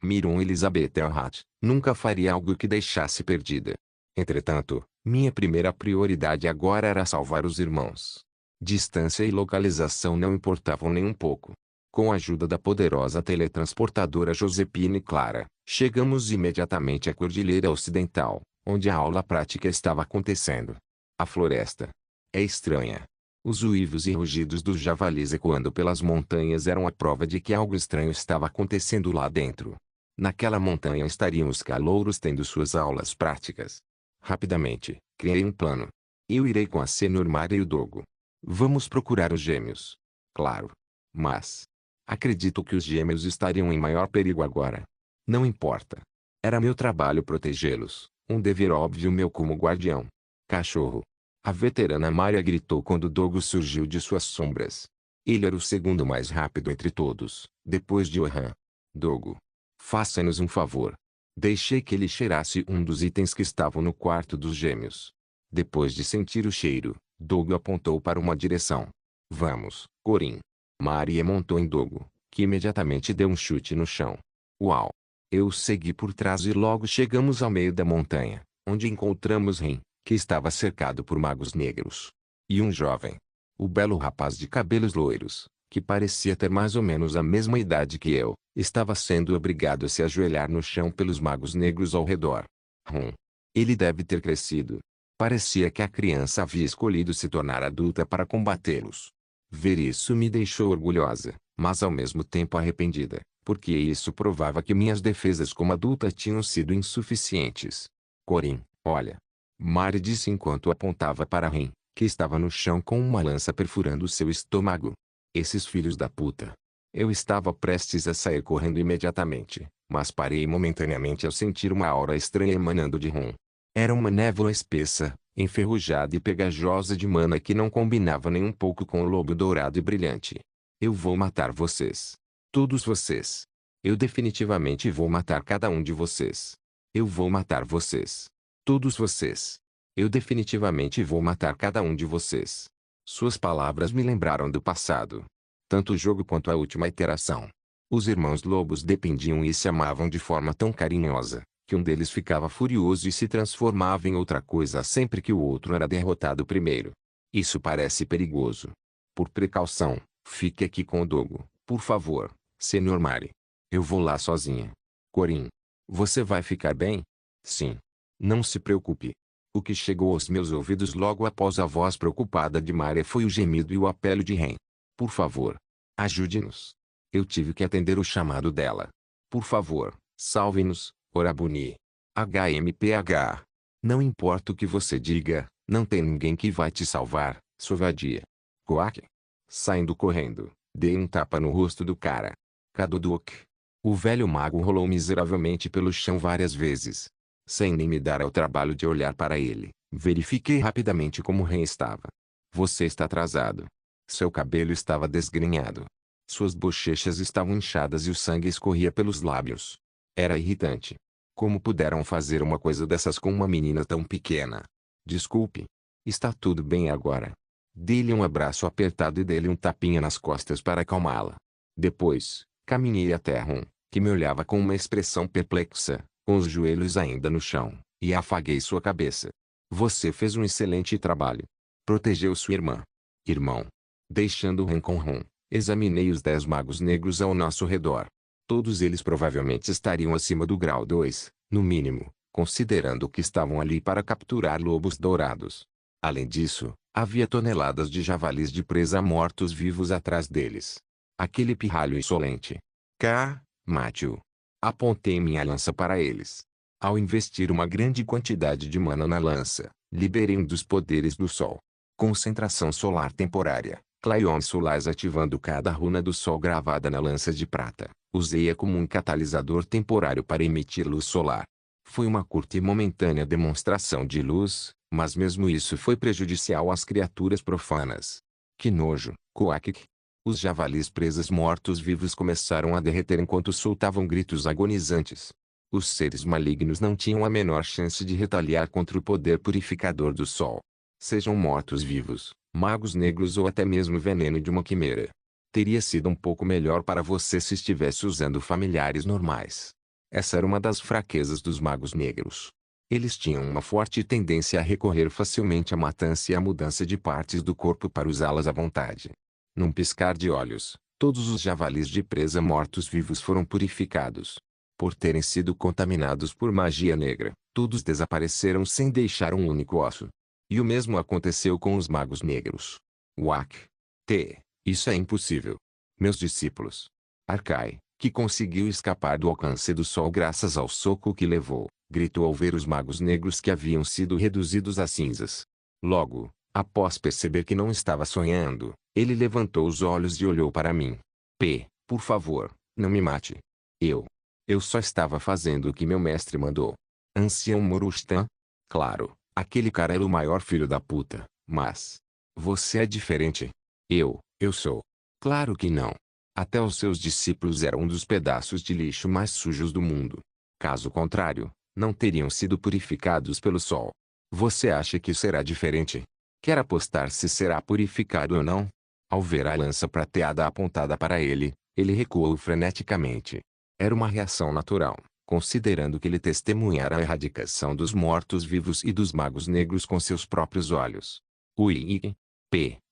Miruan Elizabeth Elhat, nunca faria algo que deixasse perdida. Entretanto, minha primeira prioridade agora era salvar os irmãos. Distância e localização não importavam nem um pouco. Com a ajuda da poderosa teletransportadora Josephine Clara, chegamos imediatamente à Cordilheira Ocidental, onde a aula prática estava acontecendo. A floresta é estranha. Os uivos e rugidos dos javalis ecoando pelas montanhas eram a prova de que algo estranho estava acontecendo lá dentro. Naquela montanha estariam os calouros tendo suas aulas práticas. Rapidamente, criei um plano. Eu irei com a Senhor Mara e o Dogo. Vamos procurar os gêmeos. Claro. Mas acredito que os gêmeos estariam em maior perigo agora. Não importa. Era meu trabalho protegê-los, um dever óbvio meu como guardião. Cachorro. A veterana Maria gritou quando Dogo surgiu de suas sombras. Ele era o segundo mais rápido entre todos, depois de Ohan. Dogo. Faça-nos um favor. Deixei que ele cheirasse um dos itens que estavam no quarto dos gêmeos. Depois de sentir o cheiro, Dogo apontou para uma direção. Vamos, Corin. Maria montou em Dogo, que imediatamente deu um chute no chão. Uau! Eu segui por trás e logo chegamos ao meio da montanha, onde encontramos Ren, que estava cercado por magos negros. E um jovem. O belo rapaz de cabelos loiros, que parecia ter mais ou menos a mesma idade que eu, estava sendo obrigado a se ajoelhar no chão pelos magos negros ao redor. Ele deve ter crescido. Parecia que a criança havia escolhido se tornar adulta para combatê-los. Ver isso me deixou orgulhosa, mas ao mesmo tempo arrependida, porque isso provava que minhas defesas como adulta tinham sido insuficientes. Corin, olha. Mari disse enquanto apontava para Ren, que estava no chão com uma lança perfurando seu estômago. Esses filhos da puta. Eu estava prestes a sair correndo imediatamente, mas parei momentaneamente ao sentir uma aura estranha emanando de Ron. Era uma névoa espessa, enferrujada e pegajosa de mana que não combinava nem um pouco com o lobo dourado e brilhante. Eu vou matar vocês. Todos vocês. Eu definitivamente vou matar cada um de vocês. Eu vou matar vocês. Todos vocês. Eu definitivamente vou matar cada um de vocês. Suas palavras me lembraram do passado. Tanto o jogo quanto a última iteração. Os irmãos lobos dependiam e se amavam de forma tão carinhosa, que um deles ficava furioso e se transformava em outra coisa sempre que o outro era derrotado primeiro. Isso parece perigoso. Por precaução, fique aqui com o Dogo, por favor, Sr. Mari. Eu vou lá sozinha. Corin. Você vai ficar bem? Sim. Não se preocupe. O que chegou aos meus ouvidos logo após a voz preocupada de Mari foi o gemido e o apelo de Ren. Por favor. Ajude-nos. Eu tive que atender o chamado dela. Por favor, salve-nos, Orabuni. HMPH. Não importa o que você diga, não tem ninguém que vai te salvar, sua vadia. Quack. Saindo correndo, dei um tapa no rosto do cara. Kaduduk. O velho mago rolou miseravelmente pelo chão várias vezes. Sem nem me dar ao trabalho de olhar para ele, verifiquei rapidamente como Ren estava. Você está atrasado. Seu cabelo estava desgrenhado. Suas bochechas estavam inchadas e o sangue escorria pelos lábios. Era irritante. Como puderam fazer uma coisa dessas com uma menina tão pequena? Desculpe. Está tudo bem agora. Dei-lhe um abraço apertado e dei-lhe um tapinha nas costas para acalmá-la. Depois, caminhei até Ron, que me olhava com uma expressão perplexa, com os joelhos ainda no chão, e afaguei sua cabeça. Você fez um excelente trabalho. Protegeu sua irmã. Irmão. Deixando Ren com Ron, examinei os 10 magos negros ao nosso redor. Todos eles provavelmente estariam acima do grau 2, no mínimo, considerando que estavam ali para capturar lobos dourados. Além disso, havia toneladas de javalis de presa mortos-vivos atrás deles. Aquele pirralho insolente. Mate-o. Apontei minha lança para eles. Ao investir uma grande quantidade de mana na lança, liberei um dos poderes do sol. Concentração solar temporária. Claion Solares ativando cada runa do sol gravada na lança de prata. Usei-a como um catalisador temporário para emitir luz solar. Foi uma curta e momentânea demonstração de luz, mas mesmo isso foi prejudicial às criaturas profanas. Que nojo, Koakik. Os javalis presas mortos-vivos começaram a derreter enquanto soltavam gritos agonizantes. Os seres malignos não tinham a menor chance de retaliar contra o poder purificador do sol. Sejam mortos-vivos, magos negros ou até mesmo veneno de uma quimera. Teria sido um pouco melhor para você se estivesse usando familiares normais. Essa era uma das fraquezas dos magos negros. Eles tinham uma forte tendência a recorrer facilmente à matança e à mudança de partes do corpo para usá-las à vontade. Num piscar de olhos, todos os javalis de presa mortos-vivos foram purificados. Por terem sido contaminados por magia negra, todos desapareceram sem deixar um único osso. E o mesmo aconteceu com os magos negros. Isso é impossível. Meus discípulos. Arcai, que conseguiu escapar do alcance do sol graças ao soco que levou, gritou ao ver os magos negros que haviam sido reduzidos a cinzas. Logo, após perceber que não estava sonhando, ele levantou os olhos e olhou para mim. Por favor, não me mate. Eu só estava fazendo o que meu mestre mandou. Ancião Morustan? Claro, aquele cara era o maior filho da puta, mas... Você é diferente. Eu sou. Claro que não. Até os seus discípulos eram um dos pedaços de lixo mais sujos do mundo. Caso contrário, não teriam sido purificados pelo sol. Você acha que será diferente? Quer apostar se será purificado ou não? Ao ver a lança prateada apontada para ele, ele recuou freneticamente. Era uma reação natural. considerando que ele testemunhara a erradicação dos mortos-vivos e dos magos negros com seus próprios olhos. Ui,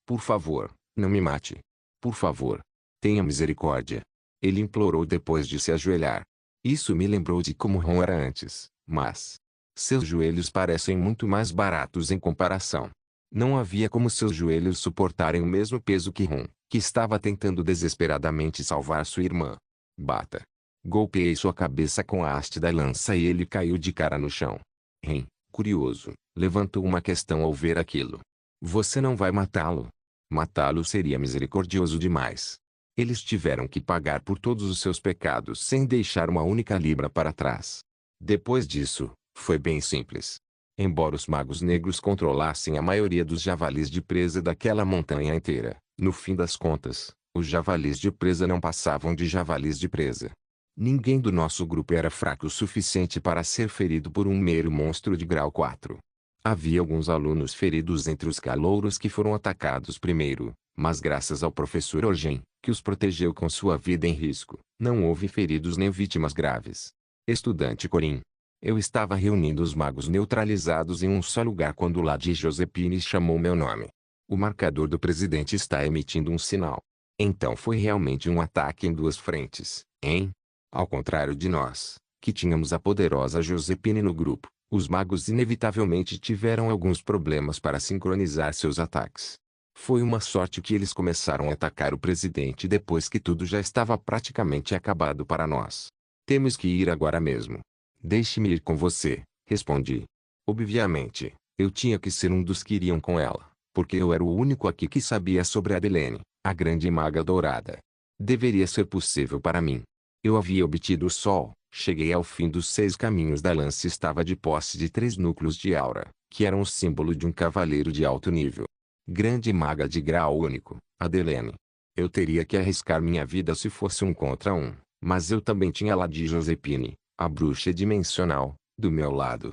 por favor, não me mate. Por favor, tenha misericórdia. Ele implorou depois de se ajoelhar. Isso me lembrou de como Ron era antes, mas seus joelhos parecem muito mais baratos em comparação. Não havia como seus joelhos suportarem o mesmo peso que Ron, que estava tentando desesperadamente salvar sua irmã. Bata. Golpeei sua cabeça com a haste da lança e ele caiu de cara no chão. Ren, curioso, levantou uma questão ao ver aquilo. Você não vai matá-lo? Matá-lo seria misericordioso demais. Eles tiveram que pagar por todos os seus pecados sem deixar uma única libra para trás. Depois disso, foi bem simples. Embora os magos negros controlassem a maioria dos javalis de presa daquela montanha inteira, no fim das contas, os javalis de presa não passavam de javalis de presa. Ninguém do nosso grupo era fraco o suficiente para ser ferido por um mero monstro de grau 4. Havia alguns alunos feridos entre os calouros que foram atacados primeiro, mas graças ao professor Orgen, que os protegeu com sua vida em risco, não houve feridos nem vítimas graves. Estudante Corin. Eu estava reunindo os magos neutralizados em um só lugar quando Lady Josephine chamou meu nome. O marcador do presidente está emitindo um sinal. Então foi realmente um ataque em duas frentes, hein? Ao contrário de nós, que tínhamos a poderosa Josephine no grupo, os magos inevitavelmente tiveram alguns problemas para sincronizar seus ataques. Foi uma sorte que eles começaram a atacar o presidente depois que tudo já estava praticamente acabado para nós. Temos que ir agora mesmo. Deixe-me ir com você, respondi. Obviamente, eu tinha que ser um dos que iriam com ela, porque eu era o único aqui que sabia sobre Adelaine, a grande maga dourada. Deveria ser possível para mim. Eu havia obtido o sol, cheguei ao fim dos 6 caminhos da lança e estava de posse de 3 núcleos de aura, que eram o símbolo de um cavaleiro de alto nível. Grande maga de grau único, Adelaine. Eu teria que arriscar minha vida se fosse um contra um, mas eu também tinha Lady Josephine, a bruxa dimensional, do meu lado.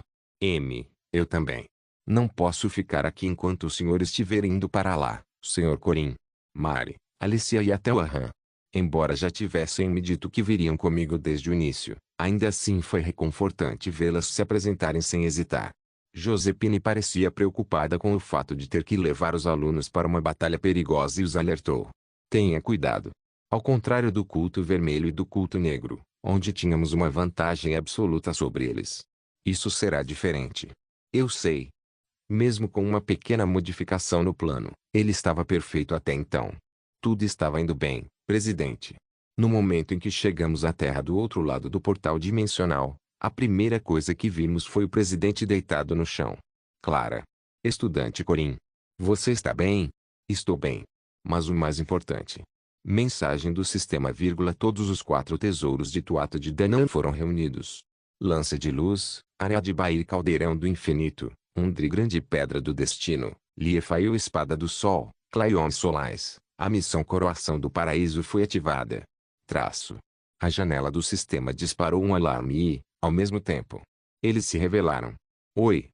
Eu também. Não posso ficar aqui enquanto o senhor estiver indo para lá, Sr. Corin. Mari, Alicia e até o Ahan. Embora já tivessem me dito que viriam comigo desde o início, ainda assim foi reconfortante vê-las se apresentarem sem hesitar. Josephine parecia preocupada com o fato de ter que levar os alunos para uma batalha perigosa e os alertou. Tenha cuidado. Ao contrário do culto vermelho e do culto negro, onde tínhamos uma vantagem absoluta sobre eles. Isso será diferente. Eu sei. Mesmo com uma pequena modificação no plano, ele estava perfeito até então. Tudo estava indo bem, presidente. No momento em que chegamos à Terra do outro lado do portal dimensional, a primeira coisa que vimos foi o presidente deitado no chão. Clara. Estudante Corin. Você está bem? Estou bem. Mas o mais importante. Mensagem do sistema, todos os 4 tesouros de Tuatha de Danann foram reunidos. Lança de luz, área de Bair, caldeirão do infinito, Undri, grande pedra do destino, Liefail, espada do sol, Claion Solais. A missão Coroação do Paraíso foi ativada. Traço. A janela do sistema disparou um alarme e, ao mesmo tempo, eles se revelaram. Oi.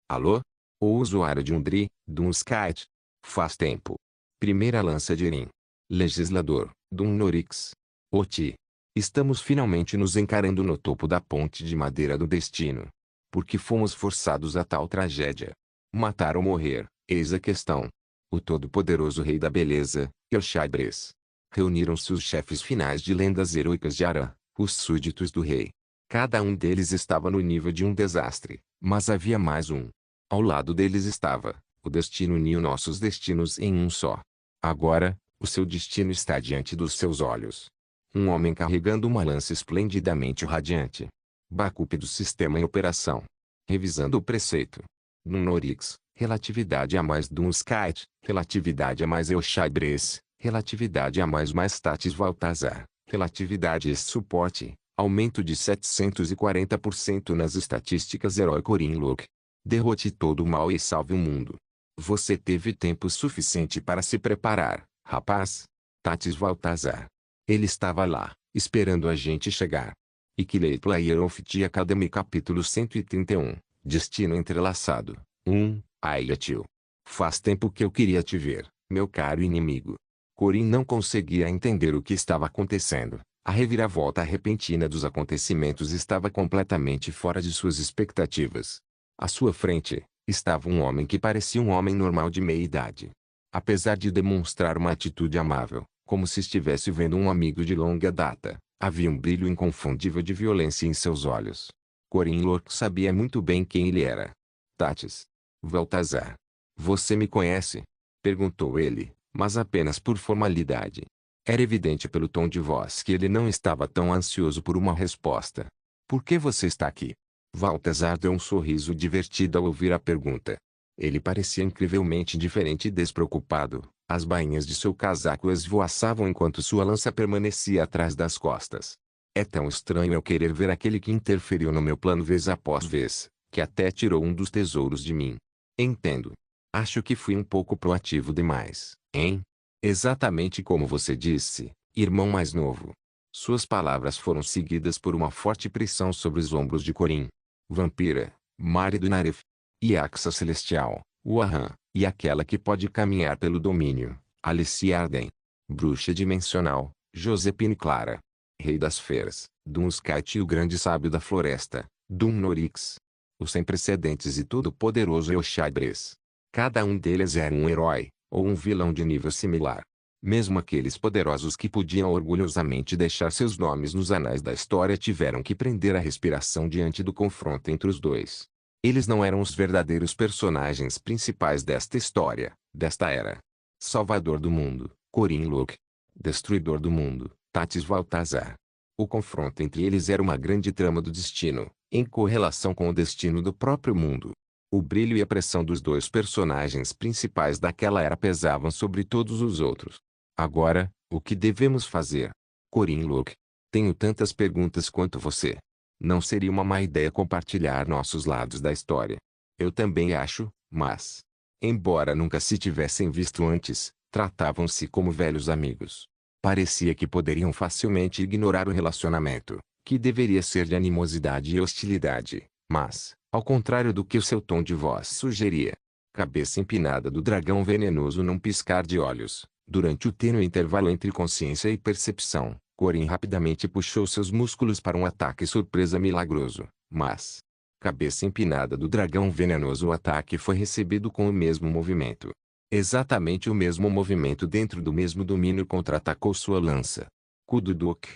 Alô? O usuário de Undri, Dunskite. Faz tempo. Primeira lança de Irim. Legislador, Dunnorix. Oti. Estamos finalmente nos encarando no topo da ponte de madeira do destino. Por que fomos forçados a tal tragédia? Matar ou morrer, eis a questão. O todo-poderoso rei da beleza, Elshadres. Reuniram-se os chefes finais de lendas heroicas de Aran, os súditos do rei. Cada um deles estava no nível de um desastre, mas havia mais um. Ao lado deles estava, o destino uniu nossos destinos em um só. Agora, o seu destino está diante dos seus olhos. Um homem carregando uma lança esplendidamente radiante. Bakup do sistema em operação. Revisando o preceito. Nunorix, relatividade a mais Dunskite, relatividade a mais Elshadres, relatividade a mais Tatis Valtazar, relatividade e suporte, aumento de 740% nas estatísticas Herói Corin Look. Derrote todo o mal e salve o mundo. Você teve tempo suficiente para se preparar, rapaz? Tatis Valtazar. Ele estava lá, esperando a gente chegar. Ikilei Player of the Academy capítulo 131, Destino entrelaçado, 1, Ayatil. Faz tempo que eu queria te ver, meu caro inimigo. Corin não conseguia entender o que estava acontecendo, A reviravolta repentina dos acontecimentos estava completamente fora de suas expectativas. À sua frente, estava um homem que parecia um homem normal de meia idade. Apesar de demonstrar uma atitude amável, como se estivesse vendo um amigo de longa data, havia um brilho inconfundível de violência em seus olhos. Corin Lork sabia muito bem quem ele era. Tatis. Baltazar. Você me conhece? Perguntou ele, mas apenas por formalidade. Era evidente pelo tom de voz que ele não estava tão ansioso por uma resposta. Por que você está aqui? Baltazar deu um sorriso divertido ao ouvir a pergunta. Ele parecia incrivelmente indiferente e despreocupado. As bainhas de seu casaco esvoaçavam enquanto sua lança permanecia atrás das costas. É tão estranho eu querer ver aquele que interferiu no meu plano vez após vez, que até tirou um dos tesouros de mim. Entendo. Acho que fui um pouco proativo demais, hein? Exatamente como você disse, irmão mais novo. Suas palavras foram seguidas por uma forte pressão sobre os ombros de Corin. Vampira, marido Naref. E Axa Celestial, Wahan, e aquela que pode caminhar pelo domínio, Alicia Arden. Bruxa dimensional, Josepine Clara. Rei das feras, Dunskyte e o grande sábio da floresta, Dumnorix. O sem precedentes e todo-poderoso Eushadres. Cada um deles era um herói, ou um vilão de nível similar. Mesmo aqueles poderosos que podiam orgulhosamente deixar seus nomes nos anais da história tiveram que prender a respiração diante do confronto entre os dois. Eles não eram os verdadeiros personagens principais desta história, desta era. Salvador do mundo, Corin Lork. Destruidor do mundo, Tatis Baltazar. O confronto entre eles era uma grande trama do destino, em correlação com o destino do próprio mundo. O brilho e a pressão dos dois personagens principais daquela era pesavam sobre todos os outros. Agora, o que devemos fazer? Corin Lork. Tenho tantas perguntas quanto você. Não seria uma má ideia compartilhar nossos lados da história. Eu também acho, mas, embora nunca se tivessem visto antes, tratavam-se como velhos amigos. Parecia que poderiam facilmente ignorar o relacionamento, que deveria ser de animosidade e hostilidade, mas, ao contrário do que o seu tom de voz sugeria, cabeça empinada do dragão venenoso num piscar de olhos, durante o tênue intervalo entre consciência e percepção, Corin rapidamente puxou seus músculos para um ataque surpresa milagroso, mas, cabeça empinada do dragão venenoso, o ataque foi recebido com o mesmo movimento. Exatamente o mesmo movimento dentro do mesmo domínio contra-atacou sua lança. Kududok.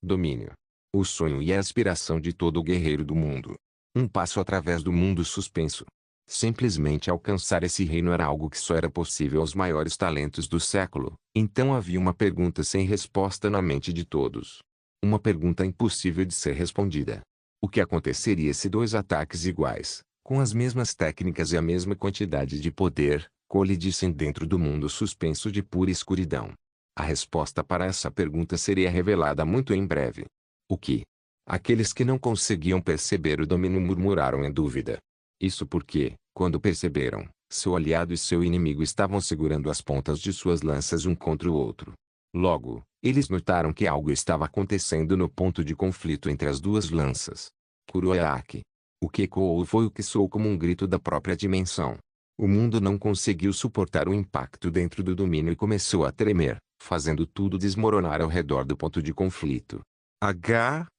Domínio. O sonho e a aspiração de todo guerreiro do mundo. Um passo através do mundo suspenso. Simplesmente alcançar esse reino era algo que só era possível aos maiores talentos do século. Então havia uma pergunta sem resposta na mente de todos. Uma pergunta impossível de ser respondida. O que aconteceria se dois ataques iguais, com as mesmas técnicas e a mesma quantidade de poder, colidissem dentro do mundo suspenso de pura escuridão? A resposta para essa pergunta seria revelada muito em breve. O que? Aqueles que não conseguiam perceber o domínio murmuraram em dúvida. Isso porque, quando perceberam, seu aliado e seu inimigo estavam segurando as pontas de suas lanças um contra o outro. Logo, eles notaram que algo estava acontecendo no ponto de conflito entre as duas lanças. Kuroyaki. O que ecoou foi o que soou como um grito da própria dimensão. O mundo não conseguiu suportar o impacto dentro do domínio e começou a tremer, fazendo tudo desmoronar ao redor do ponto de conflito.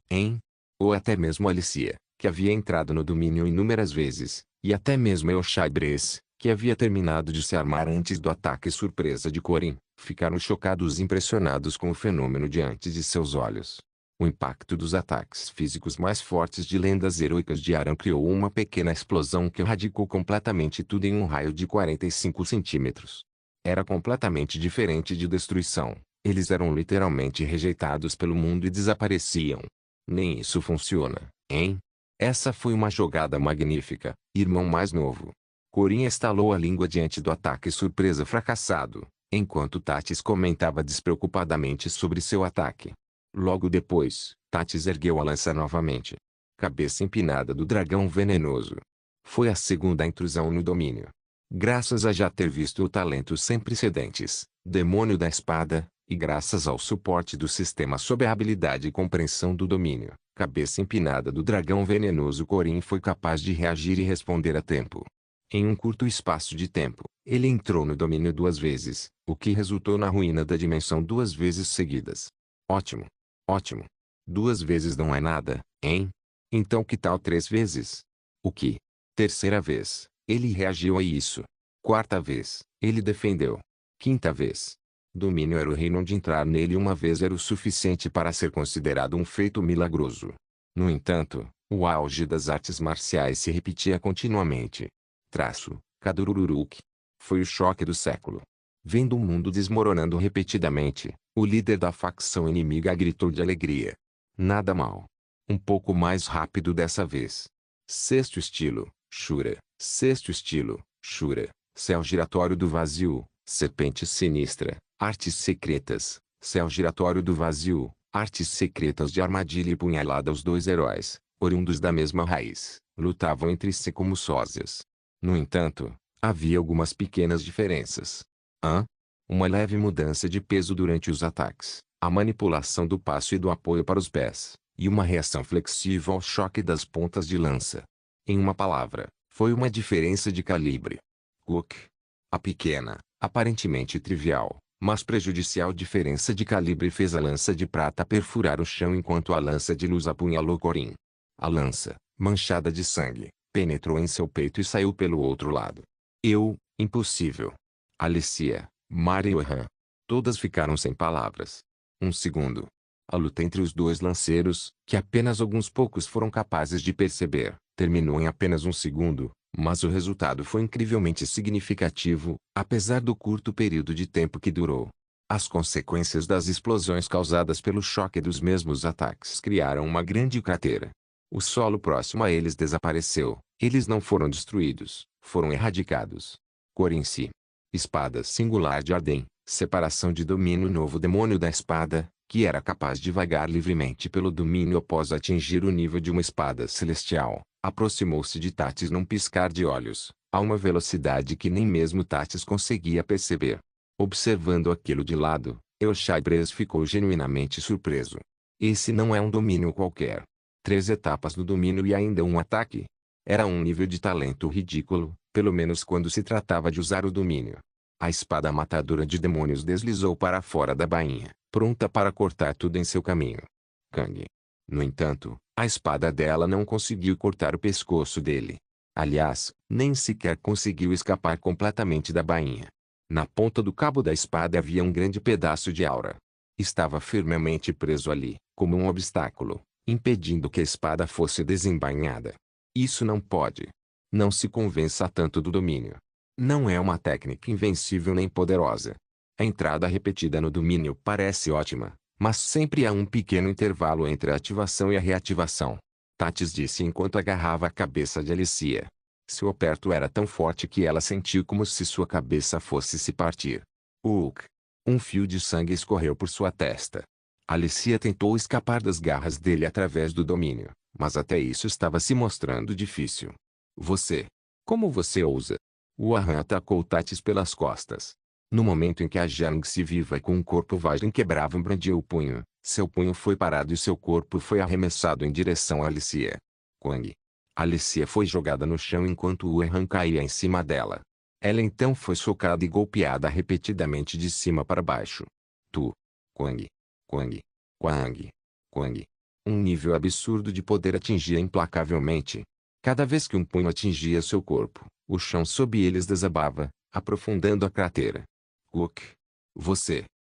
Hein? Ou até mesmo Alicia, que havia entrado no domínio inúmeras vezes, e até mesmo Eushadres, que havia terminado de se armar antes do ataque surpresa de Corin, ficaram chocados e impressionados com o fenômeno diante de seus olhos. O impacto dos ataques físicos mais fortes de lendas heroicas de Aran criou uma pequena explosão que radicou completamente tudo em um raio de 45 centímetros. Era completamente diferente de destruição. Eles eram literalmente rejeitados pelo mundo e desapareciam. Nem isso funciona, hein? Essa foi uma jogada magnífica, irmão mais novo. Corin estalou a língua diante do ataque surpresa fracassado, enquanto Tatis comentava despreocupadamente sobre seu ataque. Logo depois, Tatis ergueu a lança novamente. Cabeça empinada do dragão venenoso. Foi a segunda intrusão no domínio. Graças a já ter visto o talento sem precedentes, demônio da espada, e graças ao suporte do sistema sob a habilidade e compreensão do domínio, cabeça empinada do dragão venenoso, Corin foi capaz de reagir e responder a tempo. Em um curto espaço de tempo, ele entrou no domínio 2 vezes, o que resultou na ruína da dimensão 2 vezes seguidas. Ótimo. Ótimo. 2 vezes não é nada, hein? Então que tal 3 vezes? O que? Terceira vez, ele reagiu a isso. Quarta vez, ele defendeu. Quinta vez. Domínio era o reino onde entrar nele uma vez era o suficiente para ser considerado um feito milagroso. No entanto, o auge das artes marciais se repetia continuamente. Kadurururuk. Foi o choque do século. Vendo o mundo desmoronando repetidamente, o líder da facção inimiga gritou de alegria. Nada mal. Um pouco mais rápido dessa vez. Sexto estilo, Shura. Sexto estilo, Shura. Céu giratório do vazio, serpente sinistra, artes secretas. Céu giratório do vazio, artes secretas de armadilha e punhalada. Os dois heróis, oriundos da mesma raiz, lutavam entre si como sósias. No entanto, havia algumas pequenas diferenças. Uma leve mudança de peso durante os ataques, a manipulação do passo e do apoio para os pés, e uma reação flexível ao choque das pontas de lança. Em uma palavra, foi uma diferença de calibre. A pequena, aparentemente trivial, mas prejudicial diferença de calibre fez a lança de prata perfurar o chão enquanto a lança de luz apunhalou Corin. A lança, manchada de sangue, penetrou em seu peito e saiu pelo outro lado. Impossível. Alicia, Mari e Ohan. Todas ficaram sem palavras. Um segundo. A luta entre os dois lanceiros, que apenas alguns poucos foram capazes de perceber, terminou em apenas um segundo, mas o resultado foi incrivelmente significativo, apesar do curto período de tempo que durou. As consequências das explosões causadas pelo choque dos mesmos ataques criaram uma grande cratera. O solo próximo a eles desapareceu. Eles não foram destruídos, foram erradicados. Cor em si. Espada singular de Arden, separação de domínio. Novo demônio da espada, que era capaz de vagar livremente pelo domínio após atingir o nível de uma espada celestial, aproximou-se de Tatis num piscar de olhos, a uma velocidade que nem mesmo Tatis conseguia perceber. Observando aquilo de lado, Eushybres ficou genuinamente surpreso. Esse não é um domínio qualquer. 3 etapas no domínio e ainda um ataque? Era um nível de talento ridículo, pelo menos quando se tratava de usar o domínio. A espada matadora de demônios deslizou para fora da bainha, pronta para cortar tudo em seu caminho. Kang. No entanto, a espada dela não conseguiu cortar o pescoço dele. Aliás, nem sequer conseguiu escapar completamente da bainha. Na ponta do cabo da espada havia um grande pedaço de aura. Estava firmemente preso ali, como um obstáculo, impedindo que a espada fosse desembainhada. Isso não pode. Não se convença tanto do domínio. Não é uma técnica invencível nem poderosa. A entrada repetida no domínio parece ótima, mas sempre há um pequeno intervalo entre a ativação e a reativação. Tatis disse enquanto agarrava a cabeça de Alicia. Seu aperto era tão forte que ela sentiu como se sua cabeça fosse se partir. Um fio de sangue escorreu por sua testa. Alicia tentou escapar das garras dele através do domínio, mas até isso estava se mostrando difícil. Como você ousa? O Ahan atacou Tatis pelas costas. No momento em que a Jiangxi viva com um corpo vagem quebrável brandiu o punho, seu punho foi parado e seu corpo foi arremessado em direção a Alicia. Quang. Alicia foi jogada no chão enquanto o Ahan caía em cima dela. Ela então foi socada e golpeada repetidamente de cima para baixo. Quang. Quang. Quang. Quang. Um nível absurdo de poder atingia implacavelmente. Cada vez que um punho atingia seu corpo, o chão sob eles desabava, aprofundando a cratera.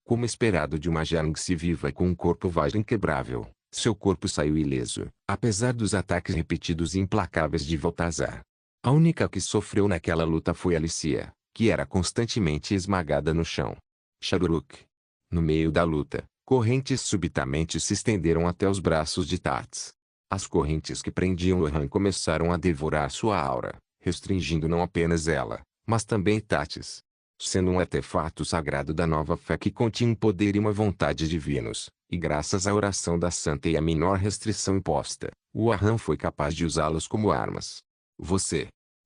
Como esperado de uma Jiangxi viva com um corpo vagem inquebrável, seu corpo saiu ileso, apesar dos ataques repetidos e implacáveis de Baltazar. A única que sofreu naquela luta foi Alicia, que era constantemente esmagada no chão. Charuruk. No meio da luta, correntes subitamente se estenderam até os braços de Tats. As correntes que prendiam Lohan começaram a devorar sua aura, restringindo não apenas ela, mas também Tatis. Sendo um artefato sagrado da nova fé que continha um poder e uma vontade divinos, e graças à oração da santa e à menor restrição imposta, o Ahan foi capaz de usá-los como armas.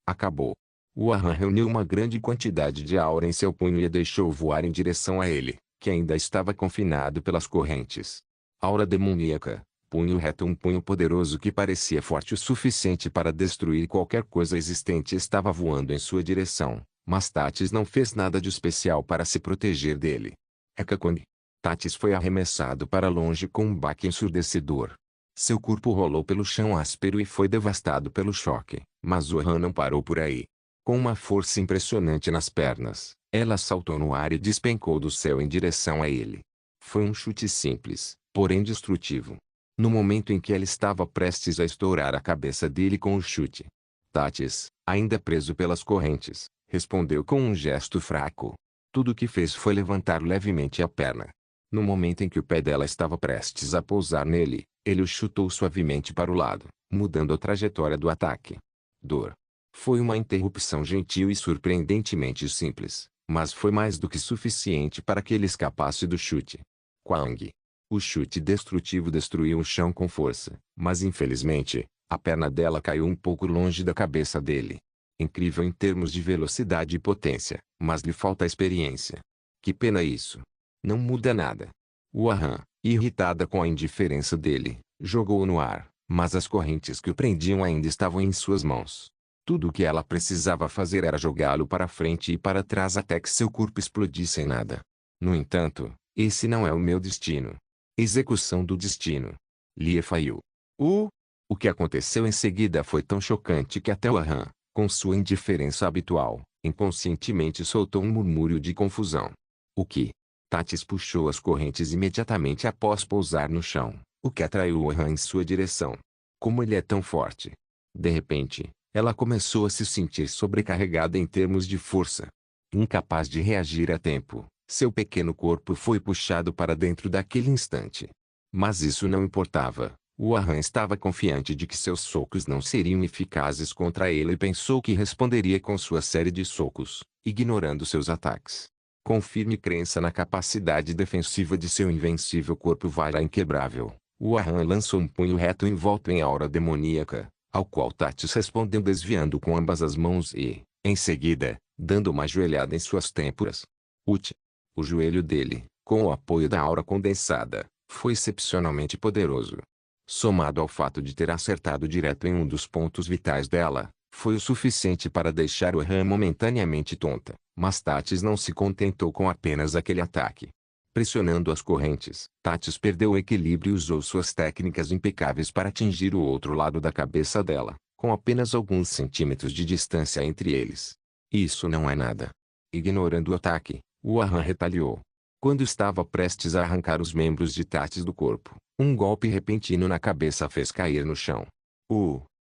Acabou. O Ahan reuniu uma grande quantidade de aura em seu punho e a deixou voar em direção a ele, que ainda estava confinado pelas correntes. Aura demoníaca. Punho reto. Um punho poderoso que parecia forte o suficiente para destruir qualquer coisa existente estava voando em sua direção, mas Tatis não fez nada de especial para se proteger dele. Ekakong. Tatis foi arremessado para longe com um baque ensurdecedor. Seu corpo rolou pelo chão áspero e foi devastado pelo choque, mas o Han não parou por aí. Com uma força impressionante nas pernas, ela saltou no ar e despencou do céu em direção a ele. Foi um chute simples, porém destrutivo. No momento em que ela estava prestes a estourar a cabeça dele com o chute, Tatis, ainda preso pelas correntes, respondeu com um gesto fraco. Tudo o que fez foi levantar levemente a perna. No momento em que o pé dela estava prestes a pousar nele, ele o chutou suavemente para o lado, mudando a trajetória do ataque. Dor. Foi uma interrupção gentil e surpreendentemente simples, mas foi mais do que suficiente para que ele escapasse do chute. Quang. O chute destrutivo destruiu o chão com força, mas infelizmente, a perna dela caiu um pouco longe da cabeça dele. Incrível em termos de velocidade e potência, mas lhe falta experiência. Que pena isso. Não muda nada. Wahan, irritada com a indiferença dele, jogou-o no ar, mas as correntes que o prendiam ainda estavam em suas mãos. Tudo o que ela precisava fazer era jogá-lo para frente e para trás até que seu corpo explodisse em nada. No entanto, esse não é o meu destino. Execução do destino. Lie Faiu. O que aconteceu em seguida foi tão chocante que até Wahan, com sua indiferença habitual, inconscientemente soltou um murmúrio de confusão. O que? Tatis puxou as correntes imediatamente após pousar no chão, o que atraiu Wahan em sua direção. Como ele é tão forte? De repente, ela começou a se sentir sobrecarregada em termos de força. Incapaz de reagir a tempo, seu pequeno corpo foi puxado para dentro daquele instante. Mas isso não importava. Wahan estava confiante de que seus socos não seriam eficazes contra ele e pensou que responderia com sua série de socos, ignorando seus ataques. Com firme crença na capacidade defensiva de seu invencível corpo vara inquebrável, Wahan lançou um punho reto envolto em aura demoníaca, ao qual Tatis respondeu desviando com ambas as mãos e, em seguida, dando uma joelhada em suas têmporas. O joelho dele, com o apoio da aura condensada, foi excepcionalmente poderoso. Somado ao fato de ter acertado direto em um dos pontos vitais dela, foi o suficiente para deixar Wahan momentaneamente tonta, mas Tatis não se contentou com apenas aquele ataque. Pressionando as correntes, Tatis perdeu o equilíbrio e usou suas técnicas impecáveis para atingir o outro lado da cabeça dela, com apenas alguns centímetros de distância entre eles. Isso não é nada. Ignorando o ataque, Wahan retaliou. Quando estava prestes a arrancar os membros de Tatis do corpo, um golpe repentino na cabeça a fez cair no chão.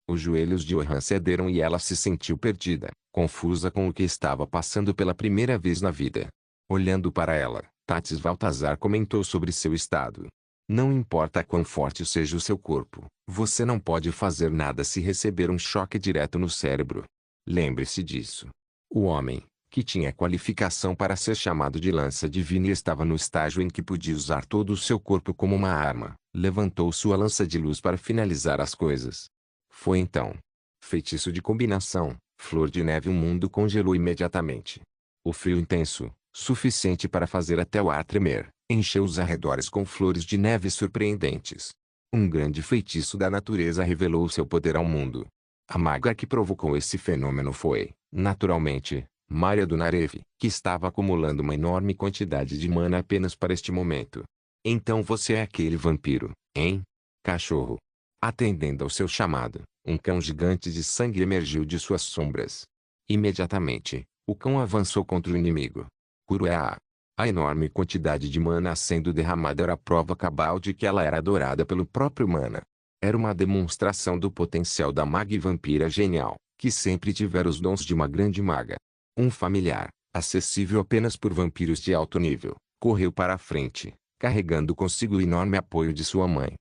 Os joelhos de Wahan cederam e ela se sentiu perdida, confusa com o que estava passando pela primeira vez na vida. Olhando para ela, Tatis Baltazar comentou sobre seu estado. Não importa quão forte seja o seu corpo, você não pode fazer nada se receber um choque direto no cérebro. Lembre-se disso. O homem, que tinha qualificação para ser chamado de lança divina e estava no estágio em que podia usar todo o seu corpo como uma arma, levantou sua lança de luz para finalizar as coisas. Foi então. Feitiço de combinação, flor de neve. O mundo congelou imediatamente. O frio intenso, suficiente para fazer até o ar tremer, encheu os arredores com flores de neve surpreendentes. Um grande feitiço da natureza revelou seu poder ao mundo. A maga que provocou esse fenômeno foi, naturalmente, Maria do Narev, que estava acumulando uma enorme quantidade de mana apenas para este momento. Então você é aquele vampiro, hein? Cachorro. Atendendo ao seu chamado, um cão gigante de sangue emergiu de suas sombras. Imediatamente, o cão avançou contra o inimigo. Curuea. A enorme quantidade de mana sendo derramada era a prova cabal de que ela era adorada pelo próprio mana. Era uma demonstração do potencial da maga e vampira genial, que sempre tivera os dons de uma grande maga. Um familiar, acessível apenas por vampiros de alto nível, correu para a frente, carregando consigo o enorme apoio de sua mãe.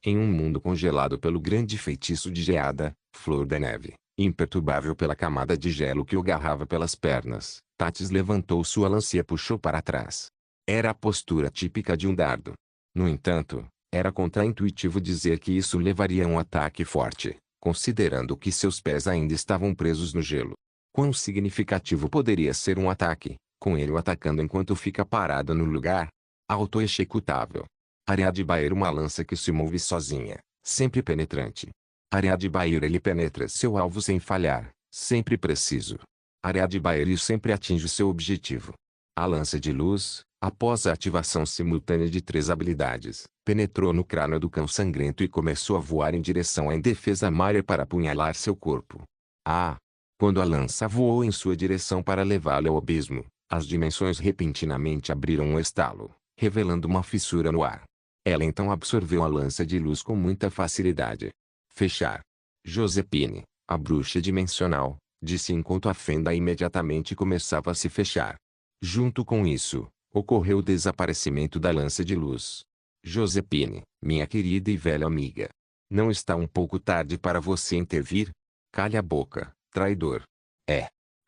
Em um mundo congelado pelo grande feitiço de geada, Flor da Neve, imperturbável pela camada de gelo que o agarrava pelas pernas, Tatis levantou sua lança e a puxou para trás. Era a postura típica de um dardo. No entanto, era contraintuitivo dizer que isso levaria a um ataque forte, considerando que seus pés ainda estavam presos no gelo. Quão significativo poderia ser um ataque, com ele o atacando enquanto fica parado no lugar? Auto-executável. Ariadne uma lança que se move sozinha, sempre penetrante. Ariadne ele penetra seu alvo sem falhar, sempre preciso. Ariadne sempre atinge seu objetivo. A lança de luz, Após a ativação simultânea de 3 habilidades, penetrou no crânio do cão sangrento e começou a voar em direção à indefesa Maria para apunhalar seu corpo. Ah! Quando a lança voou em sua direção para levá-lo ao abismo, as dimensões repentinamente abriram um estalo, revelando uma fissura no ar. Ela então absorveu a lança de luz com muita facilidade. Fechar. Josepine, a bruxa dimensional, disse enquanto a fenda imediatamente começava a se fechar. Junto com isso, ocorreu o desaparecimento da lança de luz. Josepine, minha querida e velha amiga. Não está um pouco tarde para você intervir? Cale a boca, traidor.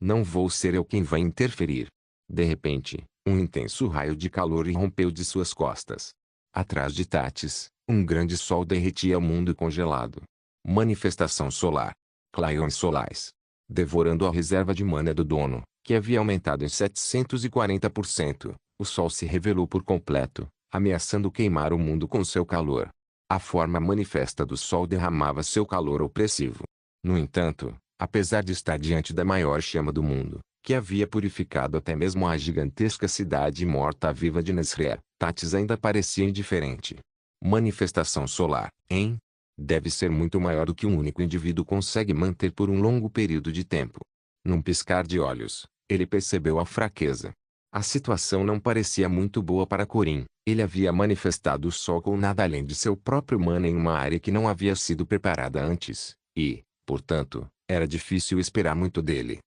Não vou ser eu quem vai interferir. De repente, um intenso raio de calor irrompeu de suas costas. Atrás de Tatis, um grande sol derretia o mundo congelado. Manifestação solar. Claion Solaris. Devorando a reserva de mana do dono, que havia aumentado em 740%, o sol se revelou por completo, ameaçando queimar o mundo com seu calor. A forma manifesta do sol derramava seu calor opressivo. No entanto, apesar de estar diante da maior chama do mundo, que havia purificado até mesmo a gigantesca cidade morta-viva de Nesrer, Tatis ainda parecia indiferente. Manifestação solar, hein? Deve ser muito maior do que um único indivíduo consegue manter por um longo período de tempo. Num piscar de olhos, ele percebeu a fraqueza. A situação não parecia muito boa para Corin. Ele havia manifestado o sol com nada além de seu próprio mana em uma área que não havia sido preparada antes, e, portanto, era difícil esperar muito dele.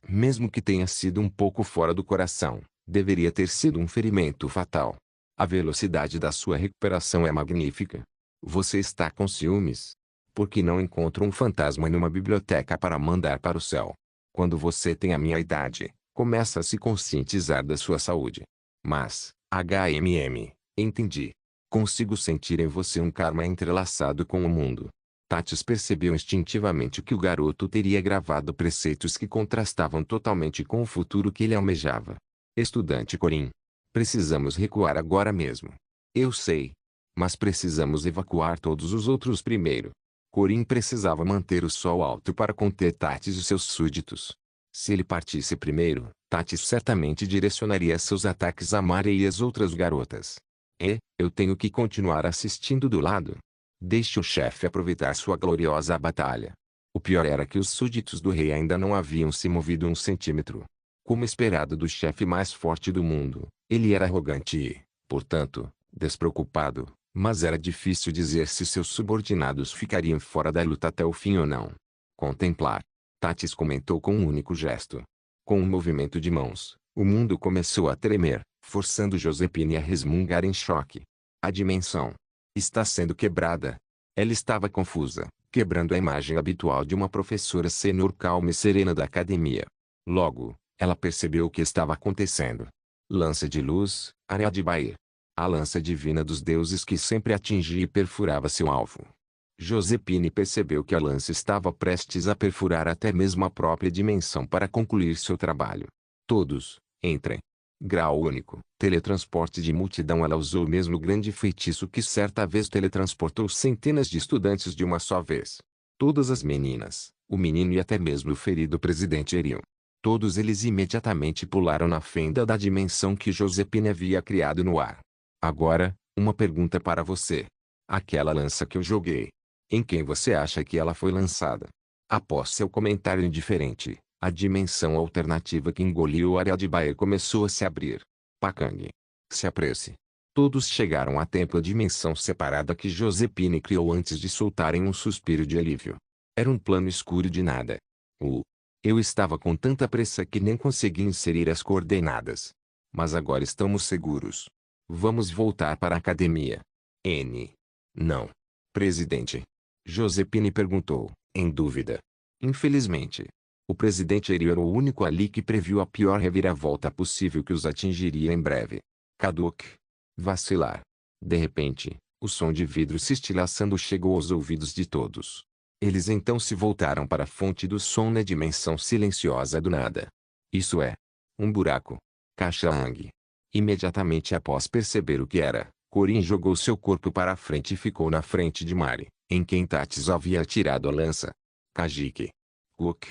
Mesmo que tenha sido um pouco fora do coração, deveria ter sido um ferimento fatal. A velocidade da sua recuperação é magnífica. Você está com ciúmes? Porque não encontra um fantasma em uma biblioteca para mandar para o céu. Quando você tem a minha idade, começa a se conscientizar da sua saúde. Mas, entendi. Consigo sentir em você um karma entrelaçado com o mundo. Tatis percebeu instintivamente que o garoto teria gravado preceitos que contrastavam totalmente com o futuro que ele almejava. Estudante Corin. Precisamos recuar agora mesmo. Eu sei. Mas precisamos evacuar todos os outros primeiro. Corin precisava manter o sol alto para conter Tatis e seus súditos. Se ele partisse primeiro, Tatis certamente direcionaria seus ataques a Maria e as outras garotas. Eu tenho que continuar assistindo do lado. Deixe o chefe aproveitar sua gloriosa batalha. O pior era que os súditos do rei ainda não haviam se movido um centímetro. Como esperado do chefe mais forte do mundo, ele era arrogante e, portanto, despreocupado, mas era difícil dizer se seus subordinados ficariam fora da luta até o fim ou não. Contemplar. Tatis comentou com um único gesto. Com um movimento de mãos, o mundo começou a tremer, forçando Josepine a resmungar em choque. A dimensão está sendo quebrada. Ela estava confusa, quebrando a imagem habitual de uma professora sênior calma e serena da academia. Logo, ela percebeu o que estava acontecendo. Lança de luz, Ariadne. A lança divina dos deuses que sempre atingia e perfurava seu alvo. Josepine percebeu que a lança estava prestes a perfurar até mesmo a própria dimensão para concluir seu trabalho. Todos, entrem. Grau único. Teletransporte de multidão. Ela usou o mesmo grande feitiço que certa vez teletransportou centenas de estudantes de uma só vez. Todas as meninas, o menino e até mesmo o ferido presidente Erion. Todos eles imediatamente pularam na fenda da dimensão que Josepine havia criado no ar. Agora, uma pergunta para você. Aquela lança que eu joguei. Em quem você acha que ela foi lançada? Após seu comentário indiferente, a dimensão alternativa que engoliu Ariadne começou a se abrir. Pakang. Se apresse. Todos chegaram a tempo. A dimensão separada que Josepine criou antes de soltarem um suspiro de alívio. Era um plano escuro de nada. Eu estava com tanta pressa que nem consegui inserir as coordenadas. Mas agora estamos seguros. Vamos voltar para a academia. Não. Presidente. Josepine perguntou, em dúvida. Infelizmente. O presidente Erion era o único ali que previu a pior reviravolta possível que os atingiria em breve. Caduc. Vacilar. De repente, o som de vidro se estilhaçando chegou aos ouvidos de todos. Eles então se voltaram para a fonte do som na dimensão silenciosa do nada. Isso é. Um buraco. Caixa Ang. Imediatamente após perceber o que era, Corin jogou seu corpo para a frente e ficou na frente de Mari, em quem Tatis havia atirado a lança. Kajiki. Cook.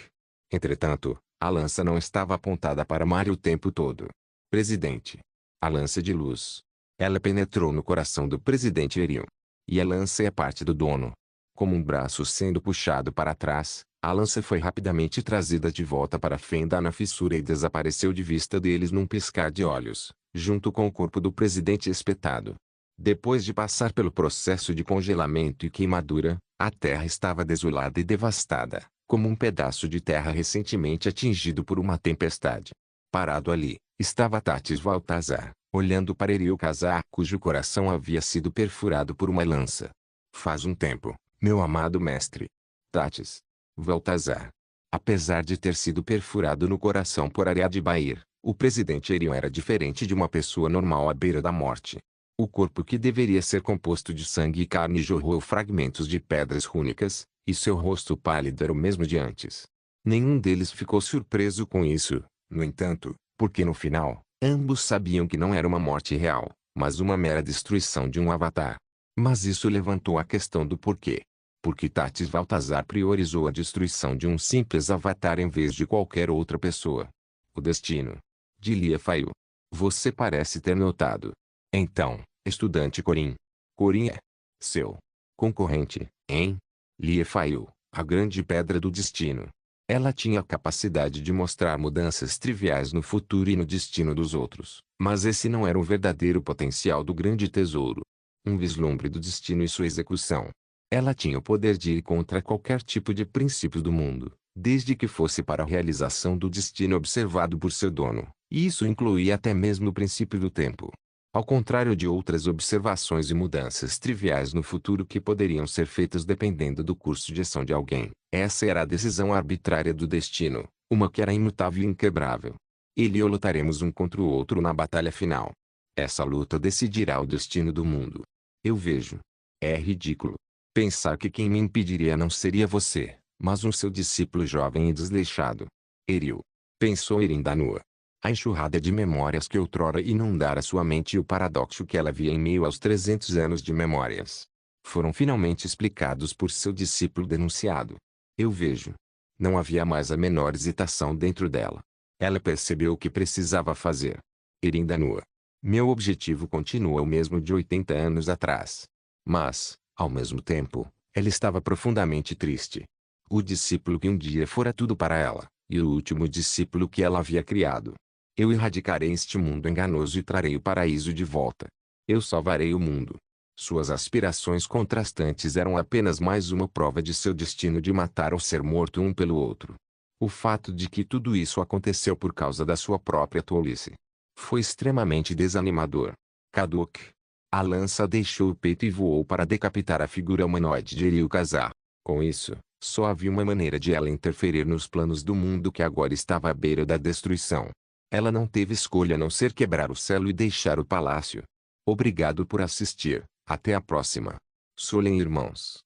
Entretanto, a lança não estava apontada para Mari o tempo todo. Presidente. A lança de luz. Ela penetrou no coração do presidente Erion. E a lança é parte do dono. Como um braço sendo puxado para trás, a lança foi rapidamente trazida de volta para a fenda na fissura e desapareceu de vista deles num piscar de olhos, junto com o corpo do presidente espetado. Depois de passar pelo processo de congelamento e queimadura, a terra estava desolada e devastada, como um pedaço de terra recentemente atingido por uma tempestade. Parado ali, estava Tatis Valtazar, olhando para Eriocazar, cujo coração havia sido perfurado por uma lança. Faz um tempo, meu amado mestre. Tatis Valtazar. Apesar de ter sido perfurado no coração por Ariadne, o presidente Erion era diferente de uma pessoa normal à beira da morte. O corpo que deveria ser composto de sangue e carne jorrou fragmentos de pedras rúnicas, e seu rosto pálido era o mesmo de antes. Nenhum deles ficou surpreso com isso, no entanto, porque no final, ambos sabiam que não era uma morte real, mas uma mera destruição de um avatar. Mas isso levantou a questão do porquê. Porque Tatis Valtazar priorizou a destruição de um simples avatar em vez de qualquer outra pessoa. O destino. De Lia Fayu. Você parece ter notado. Então, estudante Corin. Corin é seu concorrente, hein? Lia Fayu, a grande pedra do destino. Ela tinha a capacidade de mostrar mudanças triviais no futuro e no destino dos outros. Mas esse não era o verdadeiro potencial do grande tesouro. Um vislumbre do destino e sua execução. Ela tinha o poder de ir contra qualquer tipo de princípio do mundo, desde que fosse para a realização do destino observado por seu dono, e isso incluía até mesmo o princípio do tempo. Ao contrário de outras observações e mudanças triviais no futuro que poderiam ser feitas dependendo do curso de ação de alguém, essa era a decisão arbitrária do destino, uma que era imutável e inquebrável. Ele e eu lutaremos um contra o outro na batalha final. Essa luta decidirá o destino do mundo. Eu vejo. É ridículo pensar que quem me impediria não seria você, mas um seu discípulo jovem e desleixado. Eriu. Pensou Irindanua. A enxurrada de memórias que outrora inundara sua mente e o paradoxo que ela via em meio aos 300 anos de memórias foram finalmente explicados por seu discípulo denunciado. Eu vejo. Não havia mais a menor hesitação dentro dela. Ela percebeu o que precisava fazer. Irindanua. Meu objetivo continua o mesmo de 80 anos atrás. Mas, ao mesmo tempo, ela estava profundamente triste. O discípulo que um dia fora tudo para ela, e o último discípulo que ela havia criado. Eu erradicarei este mundo enganoso e trarei o paraíso de volta. Eu salvarei o mundo. Suas aspirações contrastantes eram apenas mais uma prova de seu destino de matar ou ser morto um pelo outro. O fato de que tudo isso aconteceu por causa da sua própria tolice foi extremamente desanimador. Kaduk. A lança deixou o peito e voou para decapitar a figura humanoide de Eriocazar. Com isso, só havia uma maneira de ela interferir nos planos do mundo que agora estava à beira da destruição. Ela não teve escolha a não ser quebrar o selo e deixar o palácio. Obrigado por assistir. Até a próxima. Solen irmãos.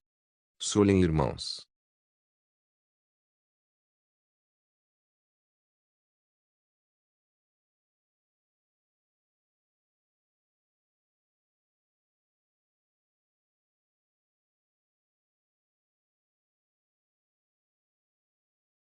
Solen irmãos.